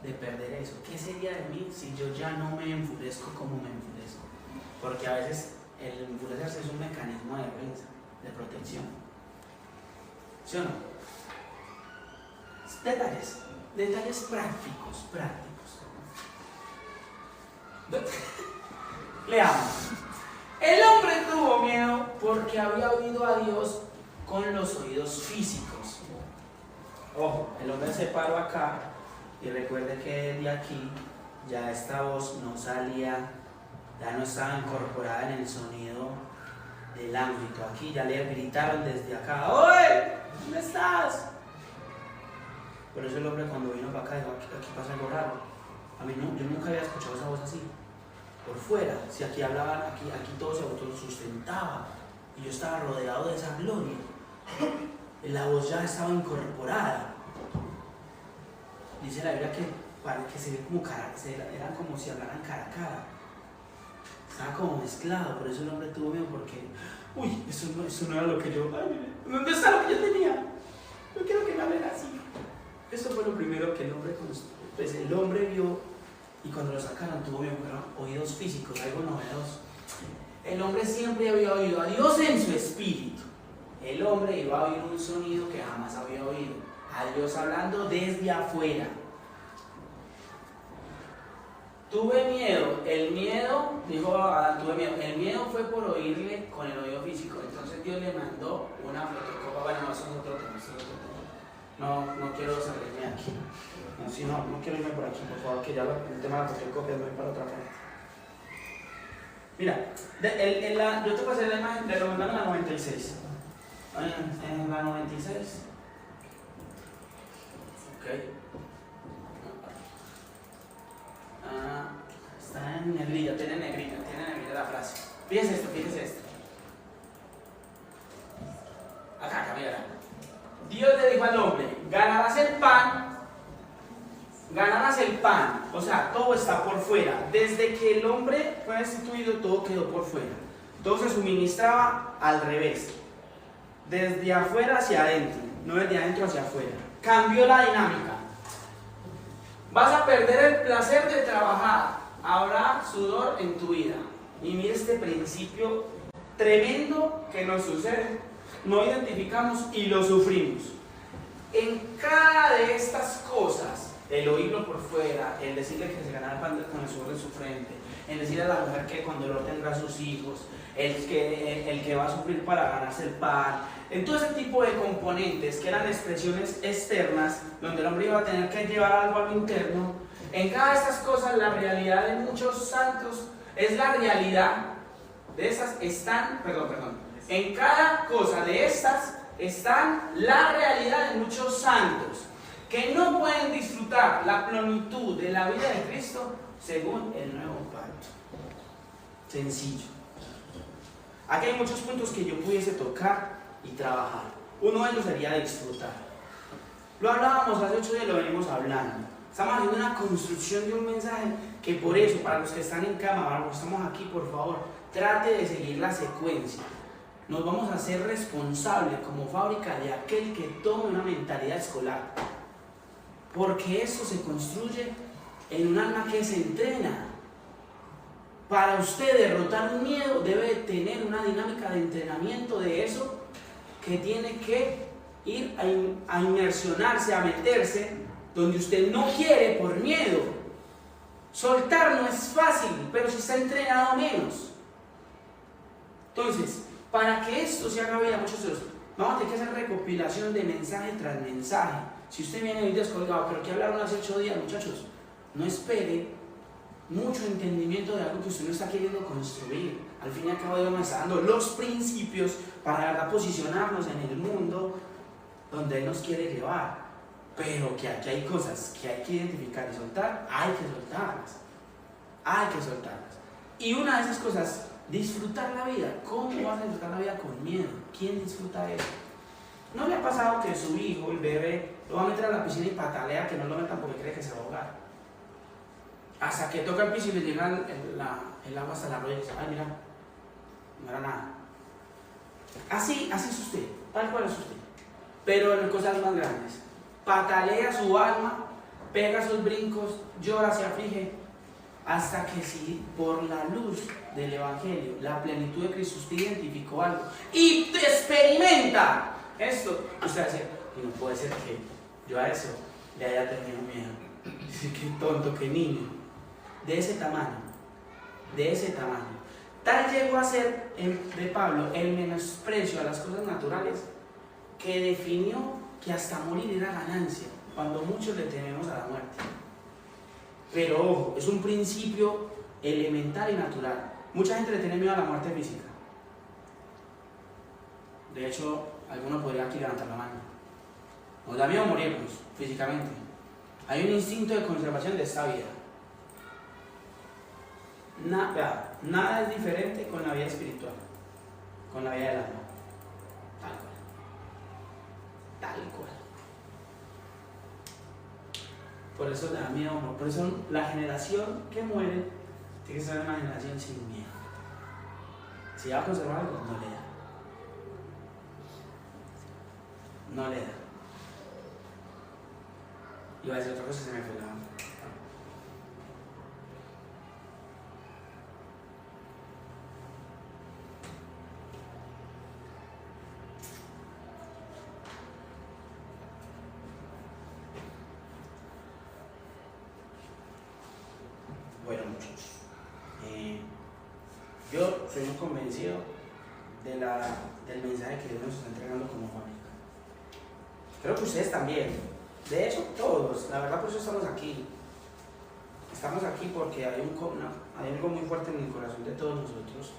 de perder eso. ¿Qué sería de mí si yo ya no me enfurezco como me enfurezco? Porque a veces el enfurecerse es un mecanismo de defensa, de protección. ¿Sí o no? Detalles prácticos. Leamos. El hombre tuvo miedo porque había oído a Dios con los oídos físicos. Ojo, el hombre se paró acá y recuerde que de aquí ya esta voz no salía, ya no estaba incorporada en el sonido del ámbito. Aquí ya le gritaron desde acá: ¡Oye! ¿Dónde estás? Por eso el hombre cuando vino para acá dijo: aquí pasa algo raro. A mí no, yo nunca había escuchado esa voz así. Por fuera, si aquí hablaban, aquí todo se autosustentaba y yo estaba rodeado de esa gloria. La voz ya estaba incorporada. Dice la Biblia que se ve como cara, eran como si hablaran cara a cara. Estaba como mezclado, por eso el hombre tuvo miedo, porque uy, eso no era lo que yo. Ay, ¿dónde está lo que yo tenía? Yo quiero que me hablen así. Eso fue lo primero que el hombre construyó. Pues el hombre vio, y cuando lo sacaron tuvo miedo, pero oídos físicos, algo novedoso. El hombre siempre había oído a Dios en su espíritu. El hombre iba a oír un sonido que jamás había oído, a Dios hablando desde afuera. Tuve miedo, el miedo, dijo Adán, tuve miedo. El miedo fue por oírle con el oído físico. Entonces Dios le mandó una fotocopa. Bueno, no, eso es otro tema. No quiero salirme aquí. No quiero irme por aquí, por favor, que ya el tema de la fotocopia me voy para otra parte. Mira, yo te pasé la imagen de lo mandaron en la 96. En la 96. Ok. Está en negrilla, tiene negrilla la frase. Fíjese esto. Acá, mira. Dios le dijo al hombre: ganarás el pan, o sea, todo está por fuera. Desde que el hombre fue instituido, todo quedó por fuera. Todo se suministraba al revés, desde afuera hacia adentro, no desde adentro hacia afuera. Cambió la dinámica. Vas a perder el placer de trabajar, habrá sudor en tu vida. Y mira este principio tremendo que nos sucede. No identificamos y lo sufrimos. En cada de estas cosas, el oírlo por fuera, el decirle que se ganara el pan con el sudor de su frente, el decirle a la mujer que con dolor tendrá a sus hijos, el que va a sufrir para ganarse el pan, en todo ese tipo de componentes que eran expresiones externas, donde el hombre iba a tener que llevar algo a lo interno, en cada de estas cosas la realidad de muchos santos es la realidad de esas en cada cosa de estas están la realidad de muchos santos que no pueden disfrutar la plenitud de la vida de Cristo según el nuevo pacto. Sencillo. Aquí hay muchos puntos que yo pudiese tocar y trabajar. Uno de ellos sería disfrutar. Lo hablábamos hace 8 días y lo venimos hablando. Estamos haciendo una construcción de un mensaje que por eso, para los que están en cama, para los que estamos aquí, por favor, trate de seguir la secuencia. Nos vamos a hacer responsables como fábrica de aquel que tome una mentalidad escolar. Porque eso se construye en un alma que se entrena. Para usted derrotar un miedo debe tener una dinámica de entrenamiento de eso que tiene que ir a inmersionarse, a meterse donde usted no quiere por miedo. Soltar no es fácil, pero si está entrenado menos. Entonces, para que esto se haga vida, muchos de los vamos a tener que hacer recopilación de mensaje tras mensaje. Si usted viene hoy descolgado, pero que hablaron hace 8 días, muchachos, no espere mucho entendimiento de algo que usted no está queriendo construir. Al fin y al cabo, Dios nos está dando los principios para, la verdad, posicionarnos en el mundo donde Él nos quiere llevar. Pero que aquí hay cosas que hay que identificar y soltar, hay que soltarlas. Hay que soltarlas. Y una de esas cosas, disfrutar la vida. ¿Cómo vas a disfrutar la vida con miedo? ¿Quién disfruta eso? ¿No le ha pasado que su hijo, el bebé, lo va a meter a la piscina y patalea que no lo metan porque cree que se va a ahogar? Hasta que toca el piso y le llega el agua hasta la rodilla y dice, ay, mira, no era nada. Así es usted, tal cual es usted. Pero en cosas más grandes. Patalea su alma, pega sus brincos, llora, se aflige, hasta que si por la luz del Evangelio, la plenitud de Cristo, usted identificó algo y experimenta esto, usted va a decir, y no puede ser que yo a eso le haya tenido miedo. Dice, qué tonto, qué niño. De ese tamaño, de ese tamaño. Tal llegó a ser de Pablo el menosprecio a las cosas naturales que definió que hasta morir era ganancia, cuando muchos le tememos a la muerte. Pero ojo, es un principio elemental y natural. Mucha gente le tiene miedo a la muerte física. De hecho, alguno podría aquí levantar la mano. Nos da miedo morirnos físicamente. Hay un instinto de conservación de esta vida. Nada es diferente con la vida espiritual, con la vida del alma. Tal cual. Tal cual. Por eso le da miedo, por eso la generación que muere tiene que ser una generación sin miedo. Si va a conservar algo, no le da. No le da. Iba a decir otra cosa, se me fue la mano. Bueno, muchachos, yo soy muy convencido del mensaje que Dios nos está entregando como fábrica. Creo que ustedes también. De hecho, todos. La verdad, por eso estamos aquí. Estamos aquí porque hay algo muy fuerte en el corazón de todos nosotros.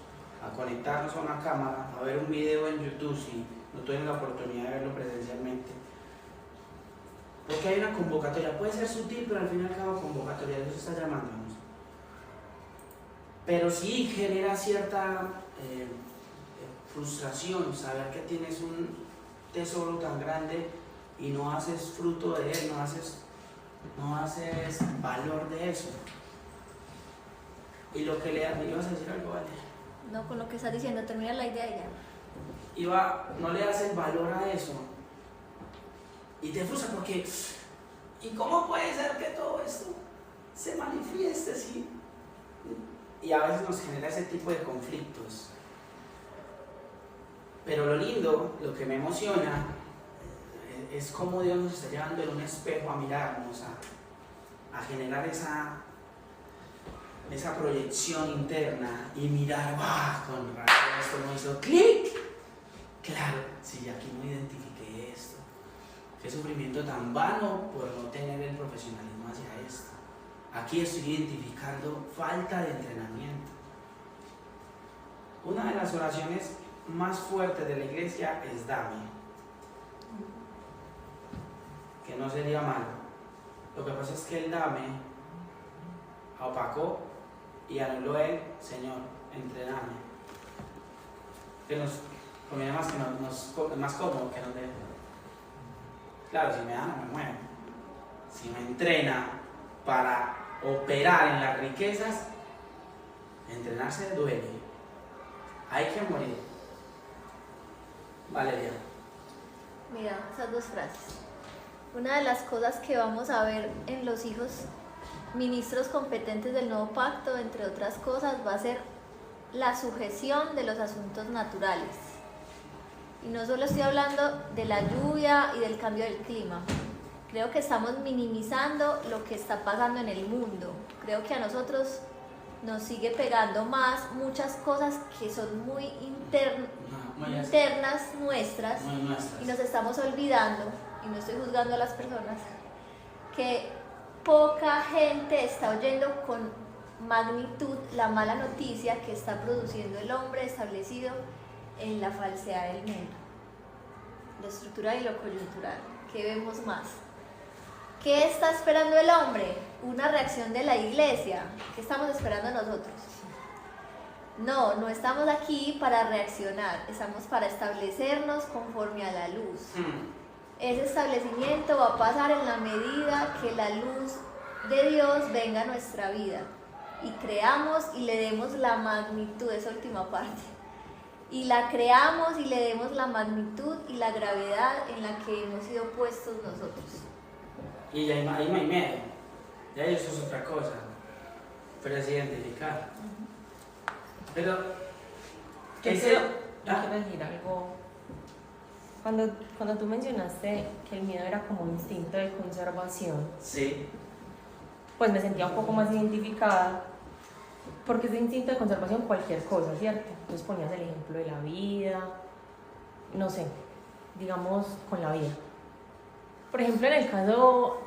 A conectarnos a una cámara, a ver un video en YouTube si no tienen la oportunidad de verlo presencialmente. Porque hay una convocatoria. Puede ser sutil, pero al fin y al cabo convocatoria. Dios está llamándonos. Pero sí genera cierta frustración saber que tienes un tesoro tan grande y no haces fruto de él, no haces valor de eso. Y lo que le ibas a decir algo, ¿vale? No, con lo que estás diciendo, termina la idea y ya. No le das el valor a eso. Y te frustra porque, ¿y cómo puede ser que todo esto se manifieste así? Y a veces nos genera ese tipo de conflictos. Pero lo lindo, lo que me emociona, es cómo Dios nos está llevando en un espejo a mirarnos, a generar esa proyección interna y mirar, con razón, esto no hizo clic. Claro, si aquí no identifiqué esto, qué sufrimiento tan vano por no tener el profesionalismo hacia esto. Aquí estoy identificando falta de entrenamiento. Una de las oraciones más fuertes de la iglesia es dame, que no sería malo. Lo que pasa es que el dame opacó y anuló el Señor, entrename. Que nos conviene más, más cómodo que nos dé. Claro, si me da, no me muevo. Si me entrena para operar en las riquezas, entrenarse duele. Hay que morir. Valeria. Mira, esas dos frases. Una de las cosas que vamos a ver en los hijos ministros competentes del nuevo pacto, entre otras cosas, va a ser la sujeción de los asuntos naturales. Y no solo estoy hablando de la lluvia y del cambio del clima. Creo que estamos minimizando lo que está pasando en el mundo. Creo que a nosotros nos sigue pegando más muchas cosas que son muy internas nuestras, y nos estamos olvidando, y no estoy juzgando a las personas, que poca gente está oyendo con magnitud la mala noticia que está produciendo el hombre establecido en la falsedad del mundo, lo estructural y lo coyuntural. ¿Qué vemos más? ¿Qué está esperando el hombre? Una reacción de la iglesia. ¿Qué estamos esperando nosotros? No, no estamos aquí para reaccionar, estamos para establecernos conforme a la luz. Ese establecimiento va a pasar en la medida que la luz de Dios venga a nuestra vida y creamos y le demos la magnitud, esa última parte, y la creamos y le demos la magnitud y la gravedad en la que hemos sido puestos nosotros. Y ya hay miedo, ya eso es otra cosa, pero es identificar. Pero, Yo quiero decir algo. Cuando tú mencionaste que el miedo era como un instinto de conservación, sí, pues me sentía un poco más identificada, porque ese instinto de conservación cualquier cosa, ¿cierto? Entonces ponías el ejemplo de la vida, no sé, digamos con la vida. Por ejemplo, en el caso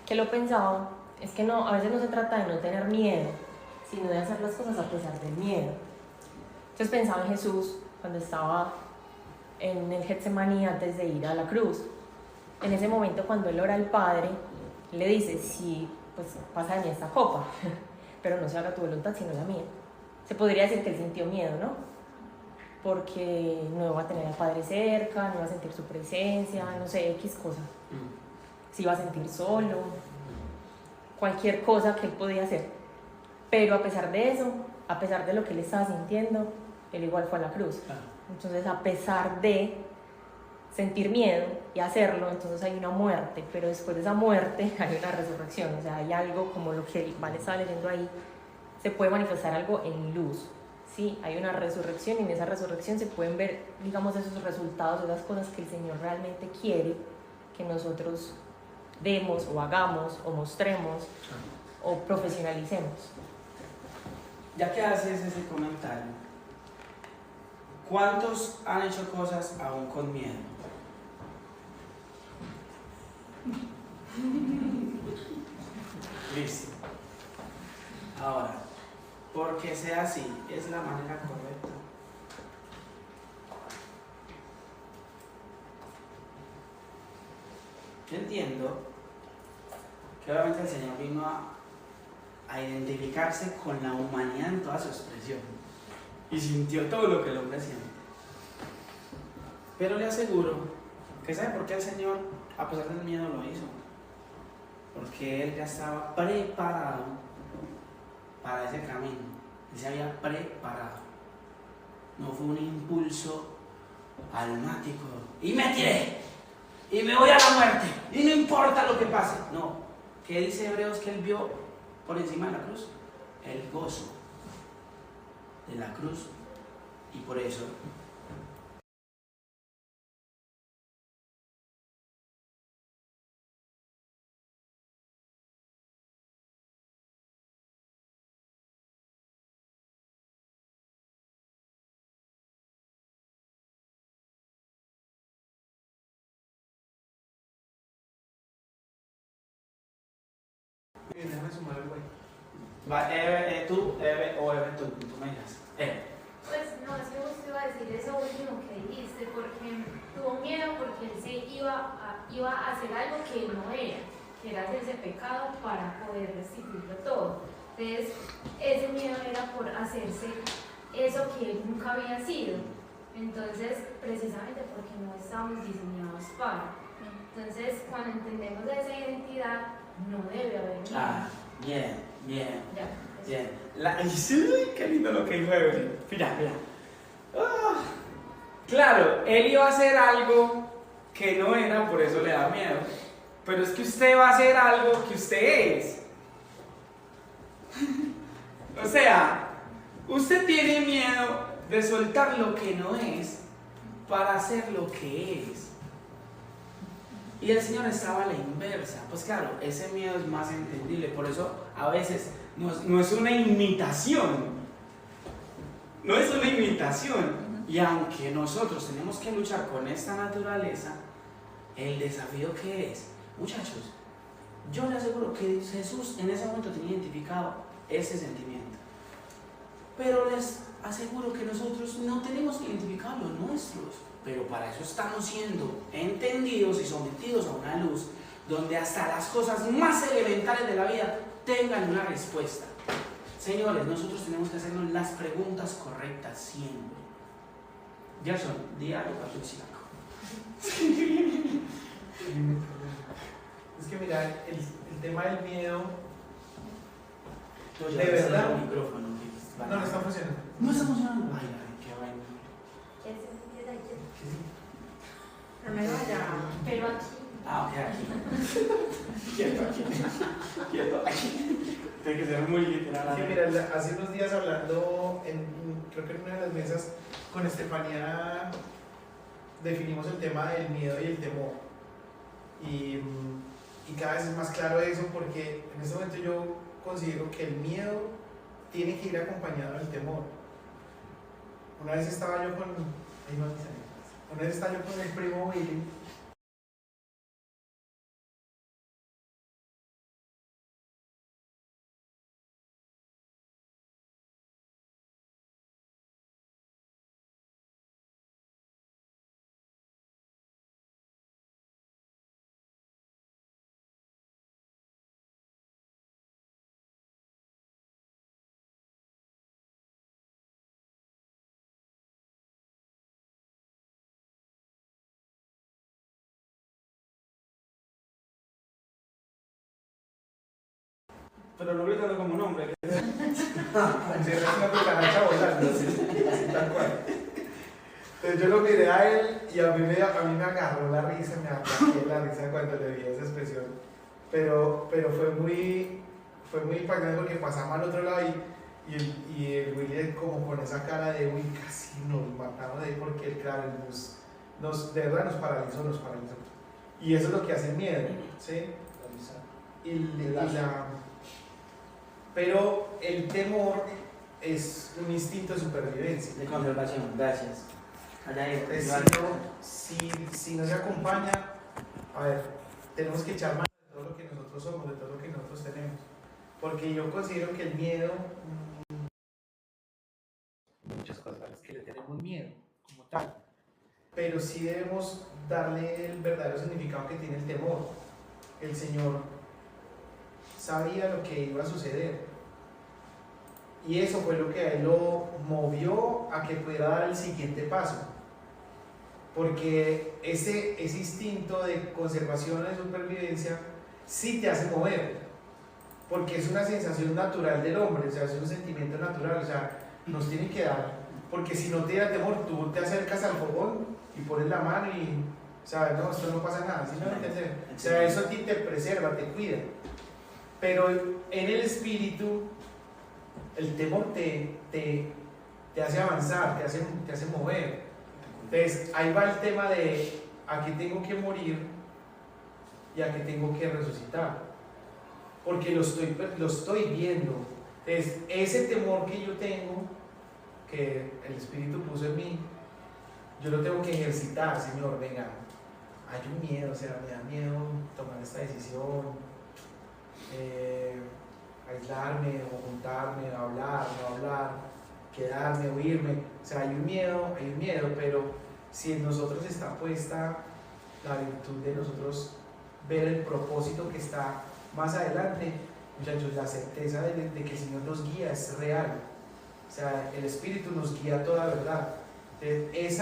que lo pensaba, es que no, a veces no se trata de no tener miedo, sino de hacer las cosas a pesar del miedo. Entonces pensaba en Jesús cuando estaba en el Getsemaní antes de ir a la cruz. En ese momento, cuando él ora al Padre, le dice: sí, pues pasa de mí esta copa, pero no se haga tu voluntad sino la mía. Se podría decir que él sintió miedo, ¿no? Porque no iba a tener al Padre cerca, no iba a sentir su presencia, no sé, X cosa. Se iba a sentir solo, cualquier cosa que él podía hacer. Pero a pesar de eso, a pesar de lo que él estaba sintiendo, él igual fue a la cruz. Entonces, a pesar de sentir miedo y hacerlo, entonces hay una muerte, pero después de esa muerte hay una resurrección. O sea, hay algo como lo que Vale estaba leyendo ahí, se puede manifestar algo en luz. Sí, hay una resurrección, y en esa resurrección se pueden ver, digamos, esos resultados, esas cosas que el Señor realmente quiere que nosotros demos o hagamos o mostremos o profesionalicemos. ya que haces ese comentario, ¿cuántos han hecho cosas aún con miedo? Listo. Ahora, porque sea así, es la manera correcta. Yo entiendo que obviamente el Señor vino a identificarse con la humanidad en toda su expresión y sintió todo lo que el hombre siente. Pero le aseguro que ¿sabe por qué el Señor, a pesar del miedo, lo hizo? Porque Él ya estaba preparado para ese camino. Él se había preparado. No fue un impulso almático y me tiré y me voy a la muerte y no importa lo que pase. No. ¿Qué dice Hebreos que Él vio por encima de la cruz? El gozo de la cruz, y por eso Déjame sumar algo ahí. va, tú me dirás. Pues no, es que justo iba a decir eso último que dijiste, porque tuvo miedo porque él se iba a hacer algo que no era, que era hacerse pecado para poder restituirlo todo. Entonces, ese miedo era por hacerse eso que él nunca había sido. Entonces, precisamente porque no estamos diseñados para. Entonces, cuando entendemos esa identidad, no debe haber miedo. Ah, bien. Ya. Bien. Qué lindo lo que dijo Evelyn. Mira. Claro, él iba a hacer algo que no era, por eso le da miedo. pero es que usted va a hacer algo que usted es. O sea, usted tiene miedo de soltar lo que no es para hacer lo que es. Y el Señor estaba a la inversa. Pues claro, ese miedo es más entendible, por eso a veces no es una imitación. No es una imitación. Y aunque nosotros tenemos que luchar con esta naturaleza, el desafío que es, muchachos, yo les aseguro que Jesús en ese momento tenía identificado ese sentimiento. Pero les aseguro que nosotros no tenemos que identificar los nuestros. Pero para eso estamos siendo entendidos y sometidos a una luz donde hasta las cosas más elementales de la vida tengan una respuesta. Señores, nosotros tenemos que hacernos las preguntas correctas siempre. Gerson, di algo para tu chico. Es que mira, el tema del miedo, No, de verdad. El micrófono, no está funcionando. No está funcionando. Ay, qué vaina. Pero aquí. Ah, ok, aquí. Quieto aquí. Tiene que ser muy literal. Sí, mira, hace unos días hablando, creo que en una de las mesas con Estefanía, definimos el tema del miedo y el temor. Y cada vez es más claro eso, porque en este momento yo considero que el miedo tiene que ir acompañado del temor. Una vez estaba yo con el primo Willy. Pero no gritando como un hombre. Se ve una cucaracha volando, así tal cual. Entonces yo lo miré a él y a mí me agarró la risa, me ataqué la risa cuando le vi esa expresión. Pero fue muy impactante porque pasamos al otro lado y el Willy como con esa cara de uy, casi nos matamos de ahí porque claro, de verdad nos paralizó. Y eso es lo que hace el miedo, ¿sí? Pero el temor es un instinto de supervivencia. De conservación, gracias. Entonces, si no se acompaña, a ver, tenemos que echar mano de todo lo que nosotros somos, de todo lo que nosotros tenemos. Porque yo considero que el miedo, muchas cosas a las que le tenemos miedo, como tal. Pero sí debemos darle el verdadero significado que tiene el temor. El Señor sabía lo que iba a suceder. Y eso fue lo que a él lo movió a que pudiera dar el siguiente paso. Porque ese instinto de conservación, de supervivencia, sí te hace mover. Porque es una sensación natural del hombre, o sea, es un sentimiento natural, o sea, nos tiene que dar. Porque si no te da temor, tú te acercas al fogón y pones la mano y, ¿sabes? No, esto no pasa nada, ¿sí me van a entender? O sea, eso a ti te preserva, te cuida. Pero en el espíritu, el temor te hace avanzar, te hace mover. Entonces, ahí va el tema de a qué tengo que morir y a qué tengo que resucitar. Porque lo estoy viendo. Entonces, ese temor que yo tengo, que el Espíritu puso en mí, yo lo tengo que ejercitar, Señor, venga, hay un miedo, o sea, me da miedo tomar esta decisión, aislarme o juntarme, hablar, no hablar, quedarme, huirme, o sea, hay un miedo, pero si en nosotros está puesta la virtud de nosotros ver el propósito que está más adelante, muchachos, la certeza de que el Señor nos guía es real, o sea, el Espíritu nos guía a toda verdad. Entonces,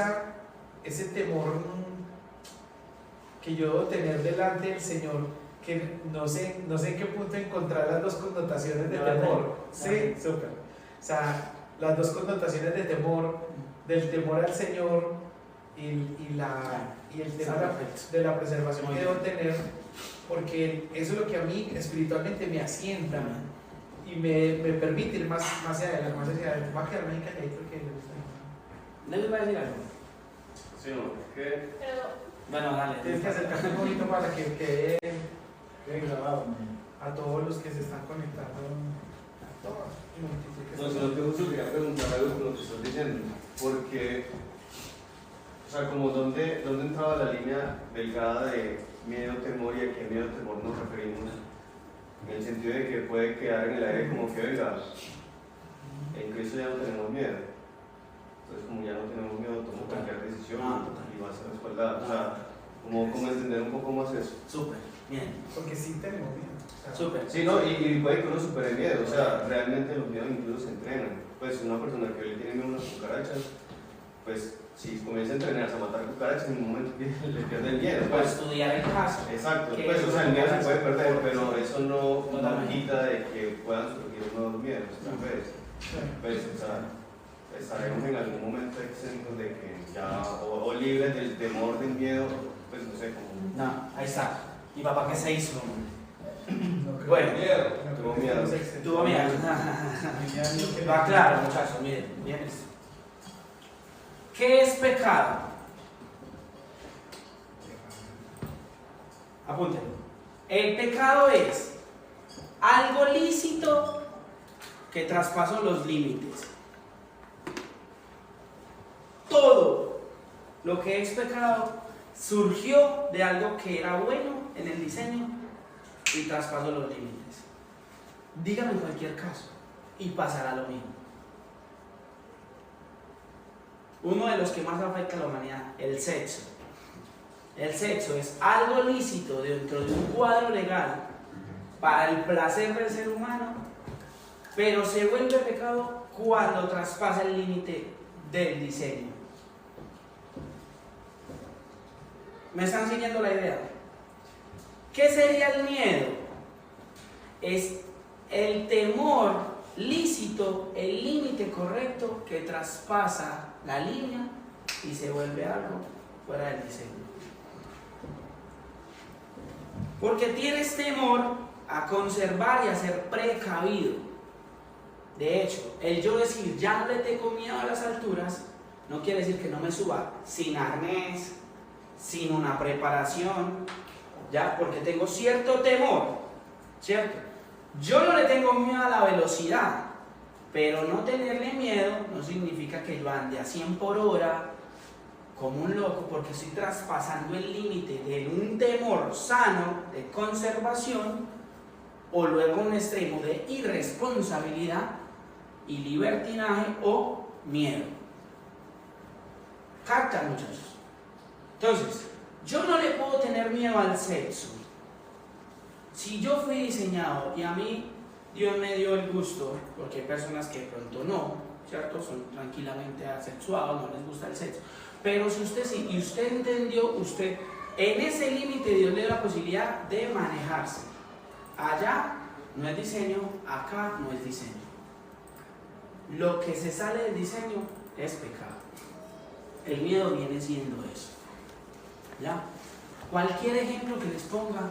ese temor que yo debo tener delante del Señor, que no sé en qué punto encontrar las dos connotaciones de temor. Sí, súper. O sea, las dos connotaciones de temor, del temor al Señor y el tema de la preservación que debo tener porque eso es lo que a mí espiritualmente me asienta y me permite ir más hacia adelante, Va a quedarme ahí calladito porque le gusta. ¿Debe va a decir algo? Sí, no, que Pero Bueno, dale. Tienes que acercarte un poquito para que quede grabado a todos los que se están conectando. A todos. no, sino que justo quería preguntar algo con lo que estás diciendo, porque, o sea, como dónde entraba la línea delgada de miedo, temor, y a qué miedo, temor nos referimos, en el sentido de que puede quedar en el aire como que, venga, en Cristo ya no tenemos miedo, entonces como ya no tenemos miedo, tomo cualquier decisión y va a ser respaldada, o sea, como entender un poco más eso. Súper, bien. Porque sí tenemos miedo. Súper. Sí, no, y puede que uno supere miedo, o sea, realmente los miedos incluso se entrenan. Pues una persona que le tiene miedo a las cucarachas, pues si comienza a entrenarse a matar cucarachas, en un momento le pierde el miedo. Para Pues, estudiar el caso. exacto, Que pues o sea, el miedo se puede perder, pero eso no Totalmente. quita de que puedan surgir nuevos miedos, tal vez. Pues, o sea, estaremos en algún momento exentos de que ya, o libres del temor, del miedo, pues no sé, como... No, ahí está. ¿Y papá qué se hizo? No, Bueno, Tuvo miedo. tuvo miedo. Va claro, muchachos, miren, bien esto. ¿Qué es pecado? Apúntenlo. El pecado es algo lícito que traspasó los límites. Todo lo que es pecado surgió de algo que era bueno en el diseño y traspasó los límites. Dígame en cualquier caso y pasará lo mismo. Uno de los que más afecta a la humanidad, el sexo. El sexo es algo lícito dentro de un cuadro legal para el placer del ser humano, pero se vuelve pecado cuando traspasa el límite del diseño. ¿Me están siguiendo la idea? ¿Qué sería el miedo? Es el temor lícito, el límite correcto que traspasa la línea y se vuelve algo fuera del diseño. Porque tienes temor a conservar y a ser precavido. De hecho, el yo decir ya no le tengo miedo a las alturas no quiere decir que no me suba sin arnés, sin una preparación, ya, porque tengo cierto temor, ¿cierto? Yo no le tengo miedo a la velocidad, pero no tenerle miedo no significa que yo ande a 100 por hora como un loco, porque estoy traspasando el límite de un temor sano de conservación o luego un extremo de irresponsabilidad y libertinaje o miedo. ¿Captan, muchachos? Entonces, yo no le puedo tener miedo al sexo. Si yo fui diseñado y a mí Dios me dio el gusto, porque hay personas que de pronto no, ¿cierto? Son tranquilamente asexuados, no les gusta el sexo. Pero si usted sí, y usted entendió, usted en ese límite Dios le dio la posibilidad de manejarse. Allá no es diseño, acá no es diseño. Lo que se sale del diseño es pecado. El miedo viene siendo eso. ¿Ya? Cualquier ejemplo que les ponga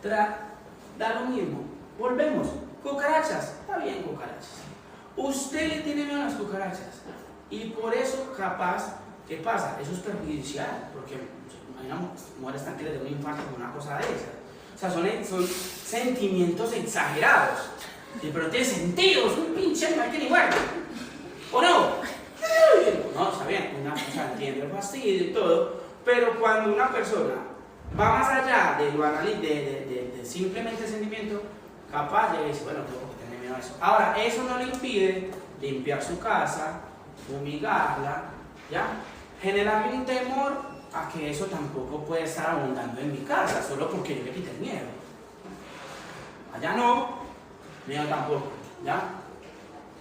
da lo mismo. Volvemos. Cucarachas. Está bien, cucarachas. Usted le tiene miedo a las cucarachas. Y por eso, capaz, ¿qué pasa? Eso es perjudicial. Porque hay una mujer están que le da un infarto con una cosa de esas. O sea, son sentimientos exagerados. Pero tiene sentido. Es un pinche animal que ni muerde. ¿O no? No, está bien. Una cosa entiende el fastidio y todo. Pero cuando una persona va más allá de lo de simplemente el sentimiento, capaz de decir, bueno, tengo que tener miedo a eso. Ahora, eso no le impide limpiar su casa, fumigarla, ¿ya? Generarle un temor a que eso tampoco puede estar abundando en mi casa, solo porque yo le quité el miedo. Allá no, miedo tampoco, ¿ya?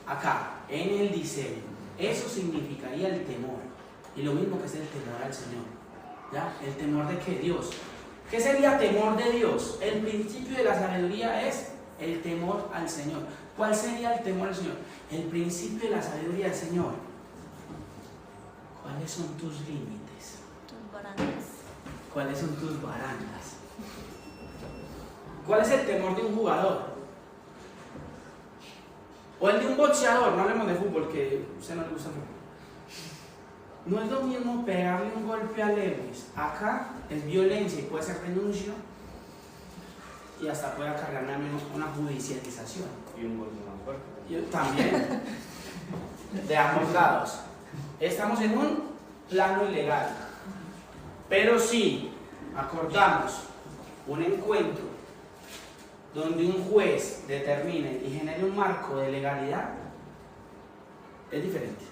Acá, en el diseño, eso significaría el temor. Y lo mismo que es el temor al Señor. ¿Ya? El temor de que Dios. ¿Qué sería temor de Dios? El principio de la sabiduría es el temor al Señor. ¿Cuál sería el temor al Señor? El principio de la sabiduría del Señor. ¿Cuáles son tus límites? Tus barandas. ¿Cuáles son tus barandas? ¿Cuál es el temor de un jugador? O el de un boxeador, no hablemos de fútbol, que a usted no le gusta el fútbol. No es lo mismo pegarle un golpe a Lewis. Acá es violencia y puede ser renuncio y hasta puede acarrear una judicialización. Y un golpe más fuerte. Yo también, de ambos lados. Estamos en un plano ilegal. Pero si acordamos un encuentro donde un juez determine y genere un marco de legalidad, es diferente.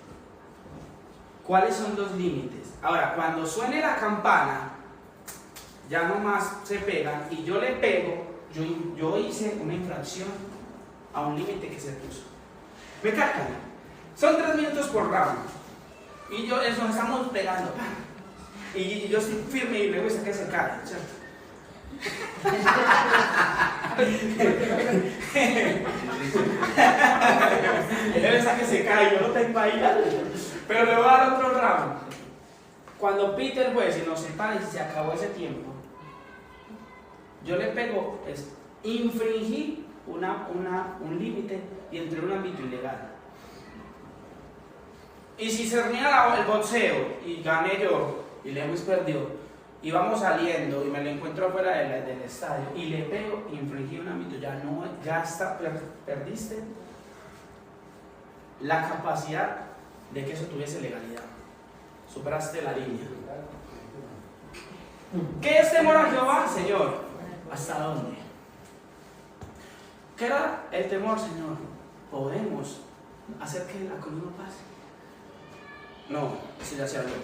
¿Cuáles son los límites? Ahora, cuando suene la campana, ya nomás se pegan y yo le pego, yo hice una infracción a un límite que se puso. Me cargan. Son 3 minutos por round. Y nos estamos pegando. Y yo estoy firme y luego saqué ese cae, ¿cierto? Él saque se cae, yo no tengo ahí, pero le voy a dar otro round. Cuando pite el juez y nos separa y se acabó ese tiempo, yo le pego, es infringir un límite y entré en un ámbito ilegal. Y si se termina el boxeo y gané yo y Lewis perdió, y vamos saliendo y me lo encuentro afuera del estadio y le pego, infringí un ámbito, ya está, perdiste la capacidad de que eso tuviese legalidad, superaste la línea. ¿Qué es temor a Jehová, Señor? ¿Hasta dónde? ¿Qué era el temor, Señor? ¿Podemos hacer que la cosa no pase? No, eso ya se habló.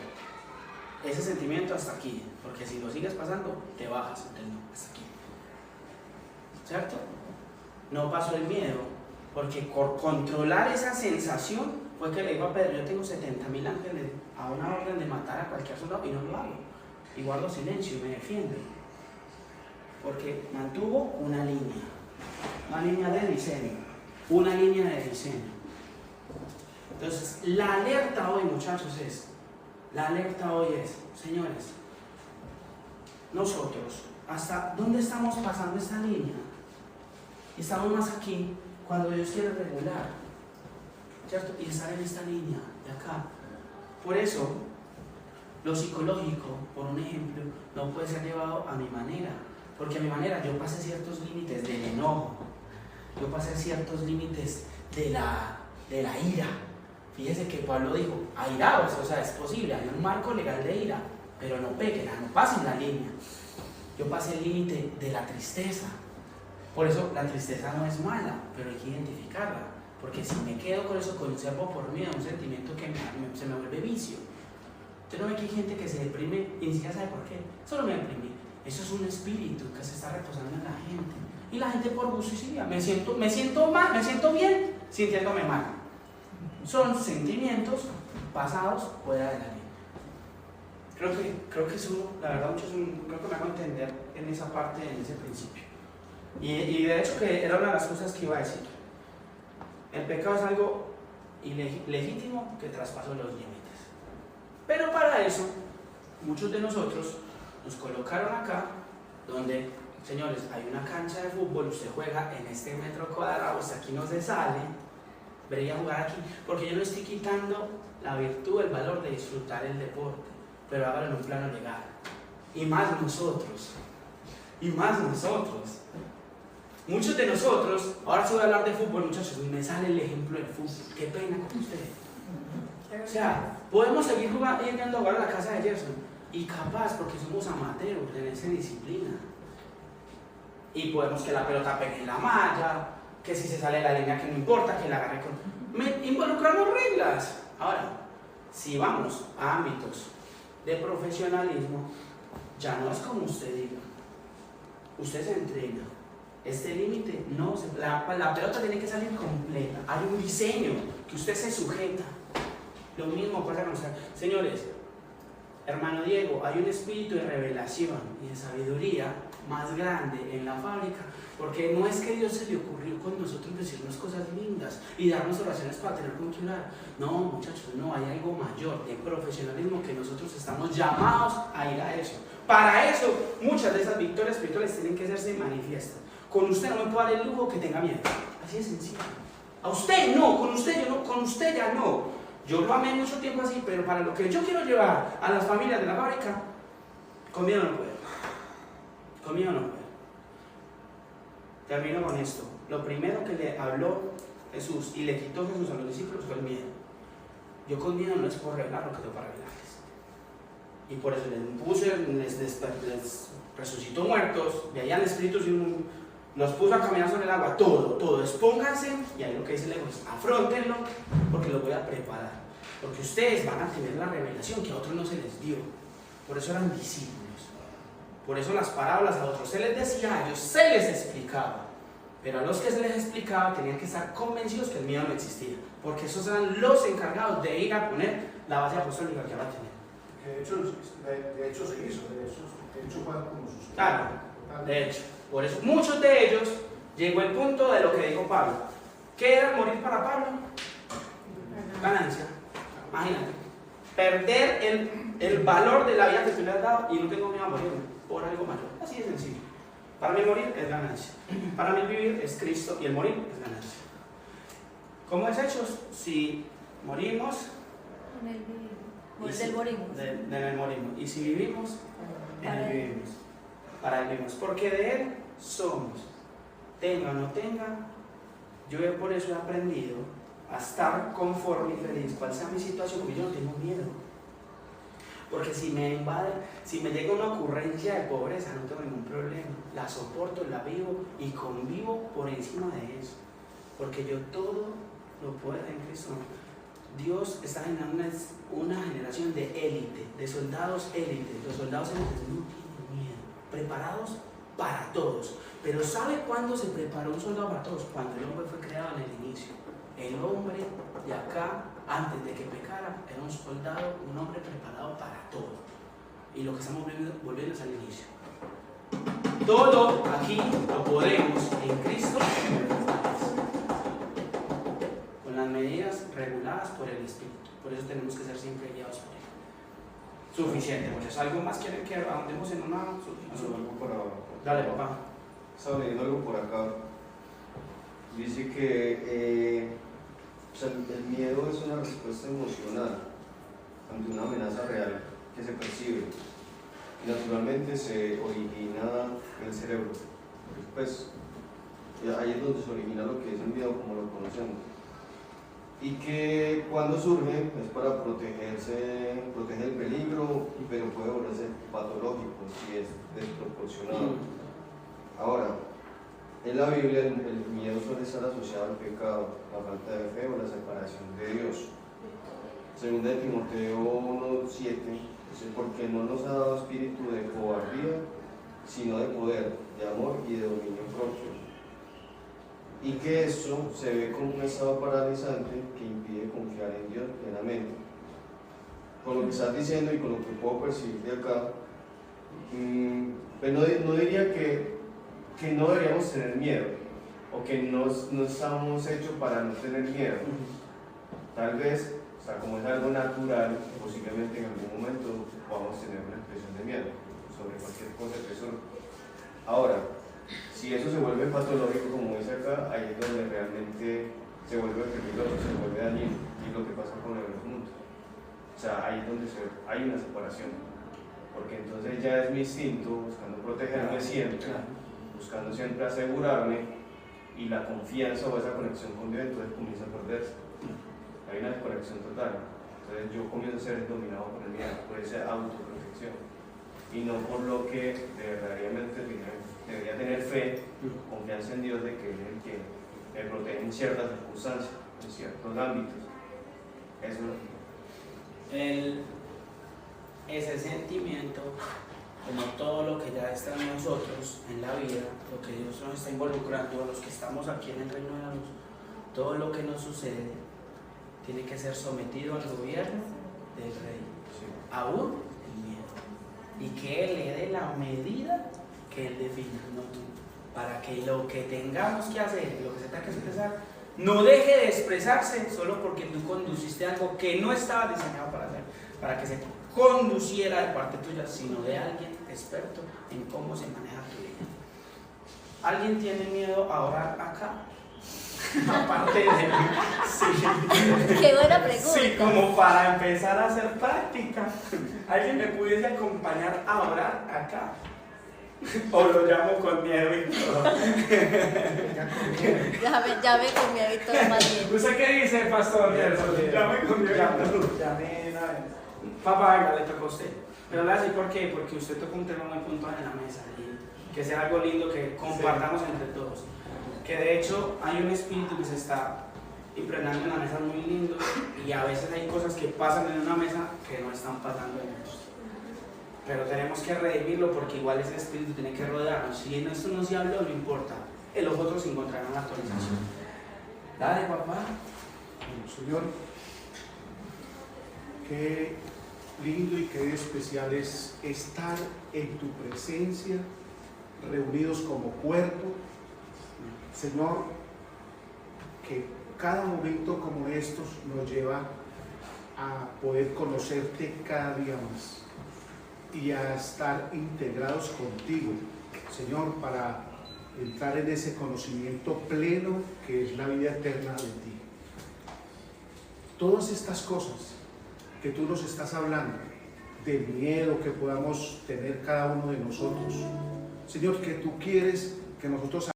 Ese sentimiento hasta aquí, porque si lo sigues pasando, te bajas, entonces no, hasta aquí. ¿Cierto? No pasó el miedo, porque por controlar esa sensación fue que le digo a Pedro, yo tengo 70.000 ángeles a una orden de matar a cualquier soldado y no lo hago. Y guardo silencio y me defiendo. Porque mantuvo una línea de diseño, una línea de diseño. Entonces, la alerta hoy, muchachos, señores, nosotros, ¿hasta dónde estamos pasando esta línea? Estamos más aquí cuando Dios quiere regular, ¿cierto? Y estar en esta línea de acá. Por eso, lo psicológico, por un ejemplo, no puede ser llevado a mi manera, porque a mi manera yo pasé ciertos límites del enojo, yo pasé ciertos límites de la ira. Fíjese que Pablo dijo, airaos, o sea, es posible, hay un marco legal de ira, pero no peguen, no pasen la línea. Yo pasé el límite de la tristeza. Por eso la tristeza no es mala, pero hay que identificarla. Porque si me quedo con eso, conservo por miedo un sentimiento que se me vuelve vicio. Usted no ve que hay gente que se deprime y ni siquiera sabe por qué. Solo me deprimí. Eso es un espíritu que se está reposando en la gente. Y la gente por gusto y sigue. Me siento mal, me siento bien, sintiéndome mal. Son sentimientos pasados fuera de la ley. Creo que eso, la verdad, creo que me hago entender en esa parte, en ese principio. Y de hecho que era una de las cosas que iba a decir. El pecado es algo legítimo que traspasó los límites. Pero para eso, muchos de nosotros nos colocaron acá, donde, señores, hay una cancha de fútbol, usted juega en este metro cuadrado, hasta aquí no se sale. Debería jugar aquí, porque yo no estoy quitando la virtud, el valor de disfrutar el deporte, pero hágalo en un plano legal. Y más nosotros. Muchos de nosotros, ahora sí voy a hablar de fútbol, muchachos, y me sale el ejemplo del fútbol. Qué pena con ustedes. O sea, podemos seguir yendo a jugar a la casa de Gerson, y capaz, porque somos amateurs en esa disciplina. Y podemos que la pelota pegue en la malla, que si se sale de la línea que no importa, que la agarre con... Involucramos reglas. Ahora, si vamos a ámbitos de profesionalismo, ya no es como usted diga. Usted se entrena. Este límite no, la pelota tiene que salir completa. Hay un diseño que usted se sujeta. Lo mismo pasa con usted. Señores, hermano Diego, hay un espíritu de revelación y de sabiduría más grande en la fábrica. Porque no es que Dios se le ocurrió con nosotros decirnos cosas lindas y darnos oraciones para tener con qué orar. No, muchachos, no. hay algo mayor de profesionalismo que nosotros estamos llamados a ir a eso. Para eso, muchas de esas victorias espirituales tienen que hacerse manifiestas. Con usted no me puedo dar el lujo que tenga miedo. Así de sencillo. A usted no, con usted yo no, con usted ya no. Yo lo amé mucho tiempo así, pero para lo que yo quiero llevar a las familias de la fábrica, conmigo no puedo. Conmigo no puedo. Termino con esto. Lo primero que le habló Jesús y le quitó Jesús a los discípulos fue el miedo. Yo con miedo no les puedo revelar lo que tengo para revelarles. Y por eso les resucitó muertos, veían espíritus y los puso a caminar sobre el agua, todo, expónganse, y ahí lo que dice lejos, afróntenlo, porque los voy a preparar, porque ustedes van a tener la revelación que a otros no se les dio, por eso eran discípulos, por eso las parábolas a otros se les decía, a ellos se les explicaba, pero a los que se les explicaba tenían que estar convencidos que el miedo no existía, porque esos eran los encargados de ir a poner la base apostólica que ahora tienen. De hecho se hizo, de hecho fue como sus... Claro, de hecho. Por eso muchos de ellos llegó el punto de lo que dijo Pablo. ¿Qué era morir para Pablo? Ganancia. Imagínate. Perder el valor de la vida que tú le has dado y no tengo miedo a morir por algo mayor. Así de sencillo. Para mí morir es ganancia. Para mí vivir es Cristo y el morir es ganancia. ¿Cómo es Hechos? Si morimos, En él vivimos. De él morimos. Y si vivimos, en él vivimos. Para él vivimos. Porque de él somos. Tenga o no tenga, yo por eso he aprendido a estar conforme y feliz, cual sea mi situación, porque yo no tengo miedo. Porque si me invade, si me llega una ocurrencia de pobreza, no tengo ningún problema. La soporto, la vivo y convivo por encima de eso. Porque yo todo lo puedo en Cristo. Dios está generando una generación de élite, de soldados élite. Los soldados élites no tienen miedo, preparados para todos. Pero ¿sabe cuándo se preparó un soldado para todos? Cuando el hombre fue creado en el inicio. El hombre de acá, antes de que pecara, era un soldado, un hombre preparado para todo. Y lo que estamos volviendo es al inicio. Todo aquí lo podemos en Cristo, con las medidas reguladas por el Espíritu. Por eso tenemos que ser siempre guiados por Él. Suficiente, muchachos. ¿Algo más quieren que ahondemos en una? Algo por abajo. Dale, papá. Estaba leyendo algo por acá. Dice que el miedo es una respuesta emocional ante una amenaza real que se percibe y naturalmente se origina en el cerebro. Pues ahí es donde se origina lo que es el miedo como lo conocemos. Y que cuando surge es para proteger el peligro, pero puede volverse patológico si es desproporcionado. Ahora, en la Biblia el miedo suele estar asociado al pecado, la falta de fe o la separación de Dios. Segunda de Timoteo 1:7 dice, porque no nos ha dado espíritu de cobardía, sino de poder, de amor y de dominio propio. Y que eso se ve como un estado paralizante que impide confiar en Dios plenamente. Con lo que estás diciendo y con lo que puedo percibir de acá, pues no diría que no deberíamos tener miedo o que no estamos hechos para no tener miedo. Tal vez, o sea, como es algo natural, posiblemente en algún momento vamos a tener una expresión de miedo sobre cualquier cosa que surja. Ahora, si eso se vuelve patológico, como dice acá, ahí es donde realmente se vuelve peligroso, se vuelve dañino, y lo que pasa con el mundo. O sea, ahí es donde hay una separación, porque entonces ya es mi instinto buscando protegerme siempre, buscando siempre asegurarme, y la confianza o esa conexión con Dios entonces comienza a perderse. Hay una desconexión total. Entonces yo comienzo a ser dominado por el miedo, por esa autoprotección, y no por lo que verdaderamente debería tener fe, confianza en Dios de que Él es el que me protege en ciertas circunstancias, en ciertos ámbitos. Eso es lo que... Ese sentimiento, como todo lo que ya está en nosotros, en la vida, lo que Dios nos está involucrando, a los que estamos aquí en el reino de la luz, todo lo que nos sucede tiene que ser sometido al gobierno del rey, aún el miedo, y que Él le dé la medida que Él defina, no tú, para que lo que tengamos que hacer, lo que se tenga que expresar, no deje de expresarse solo porque tú conduciste algo que no estaba diseñado para que se conduciera de parte tuya, sino de alguien experto en cómo se maneja tu vida. ¿Alguien tiene miedo a orar acá? Aparte de sí. Qué buena pregunta. Sí, como para empezar a hacer práctica. ¿Alguien me pudiese acompañar a orar acá? O lo llamo con miedo y todo. Llame con miedo y todo más bien. ¿Usted qué dice, pastor? Llame con miedo. Llame una vez. Papá, venga, le tocó a usted. Pero le así, ¿por qué? Porque usted tocó un tema muy puntual en la mesa y que sea algo lindo que compartamos entre todos. Que de hecho hay un espíritu que se está impregnando en la mesa muy lindo y a veces hay cosas que pasan en una mesa que no están pasando en otros. Pero tenemos que redimirlo porque igual ese espíritu tiene que rodearnos. Si en esto no se habló, no importa. En los otros encontrarán la actualización. Dale, papá. Señor, qué lindo y qué especial es estar en tu presencia, reunidos como cuerpo. Señor, que cada momento como estos nos lleva a poder conocerte cada día más y a estar integrados contigo, Señor, para entrar en ese conocimiento pleno que es la vida eterna de ti. Todas estas cosas que tú nos estás hablando, del miedo que podamos tener cada uno de nosotros, Señor, que tú quieres que nosotros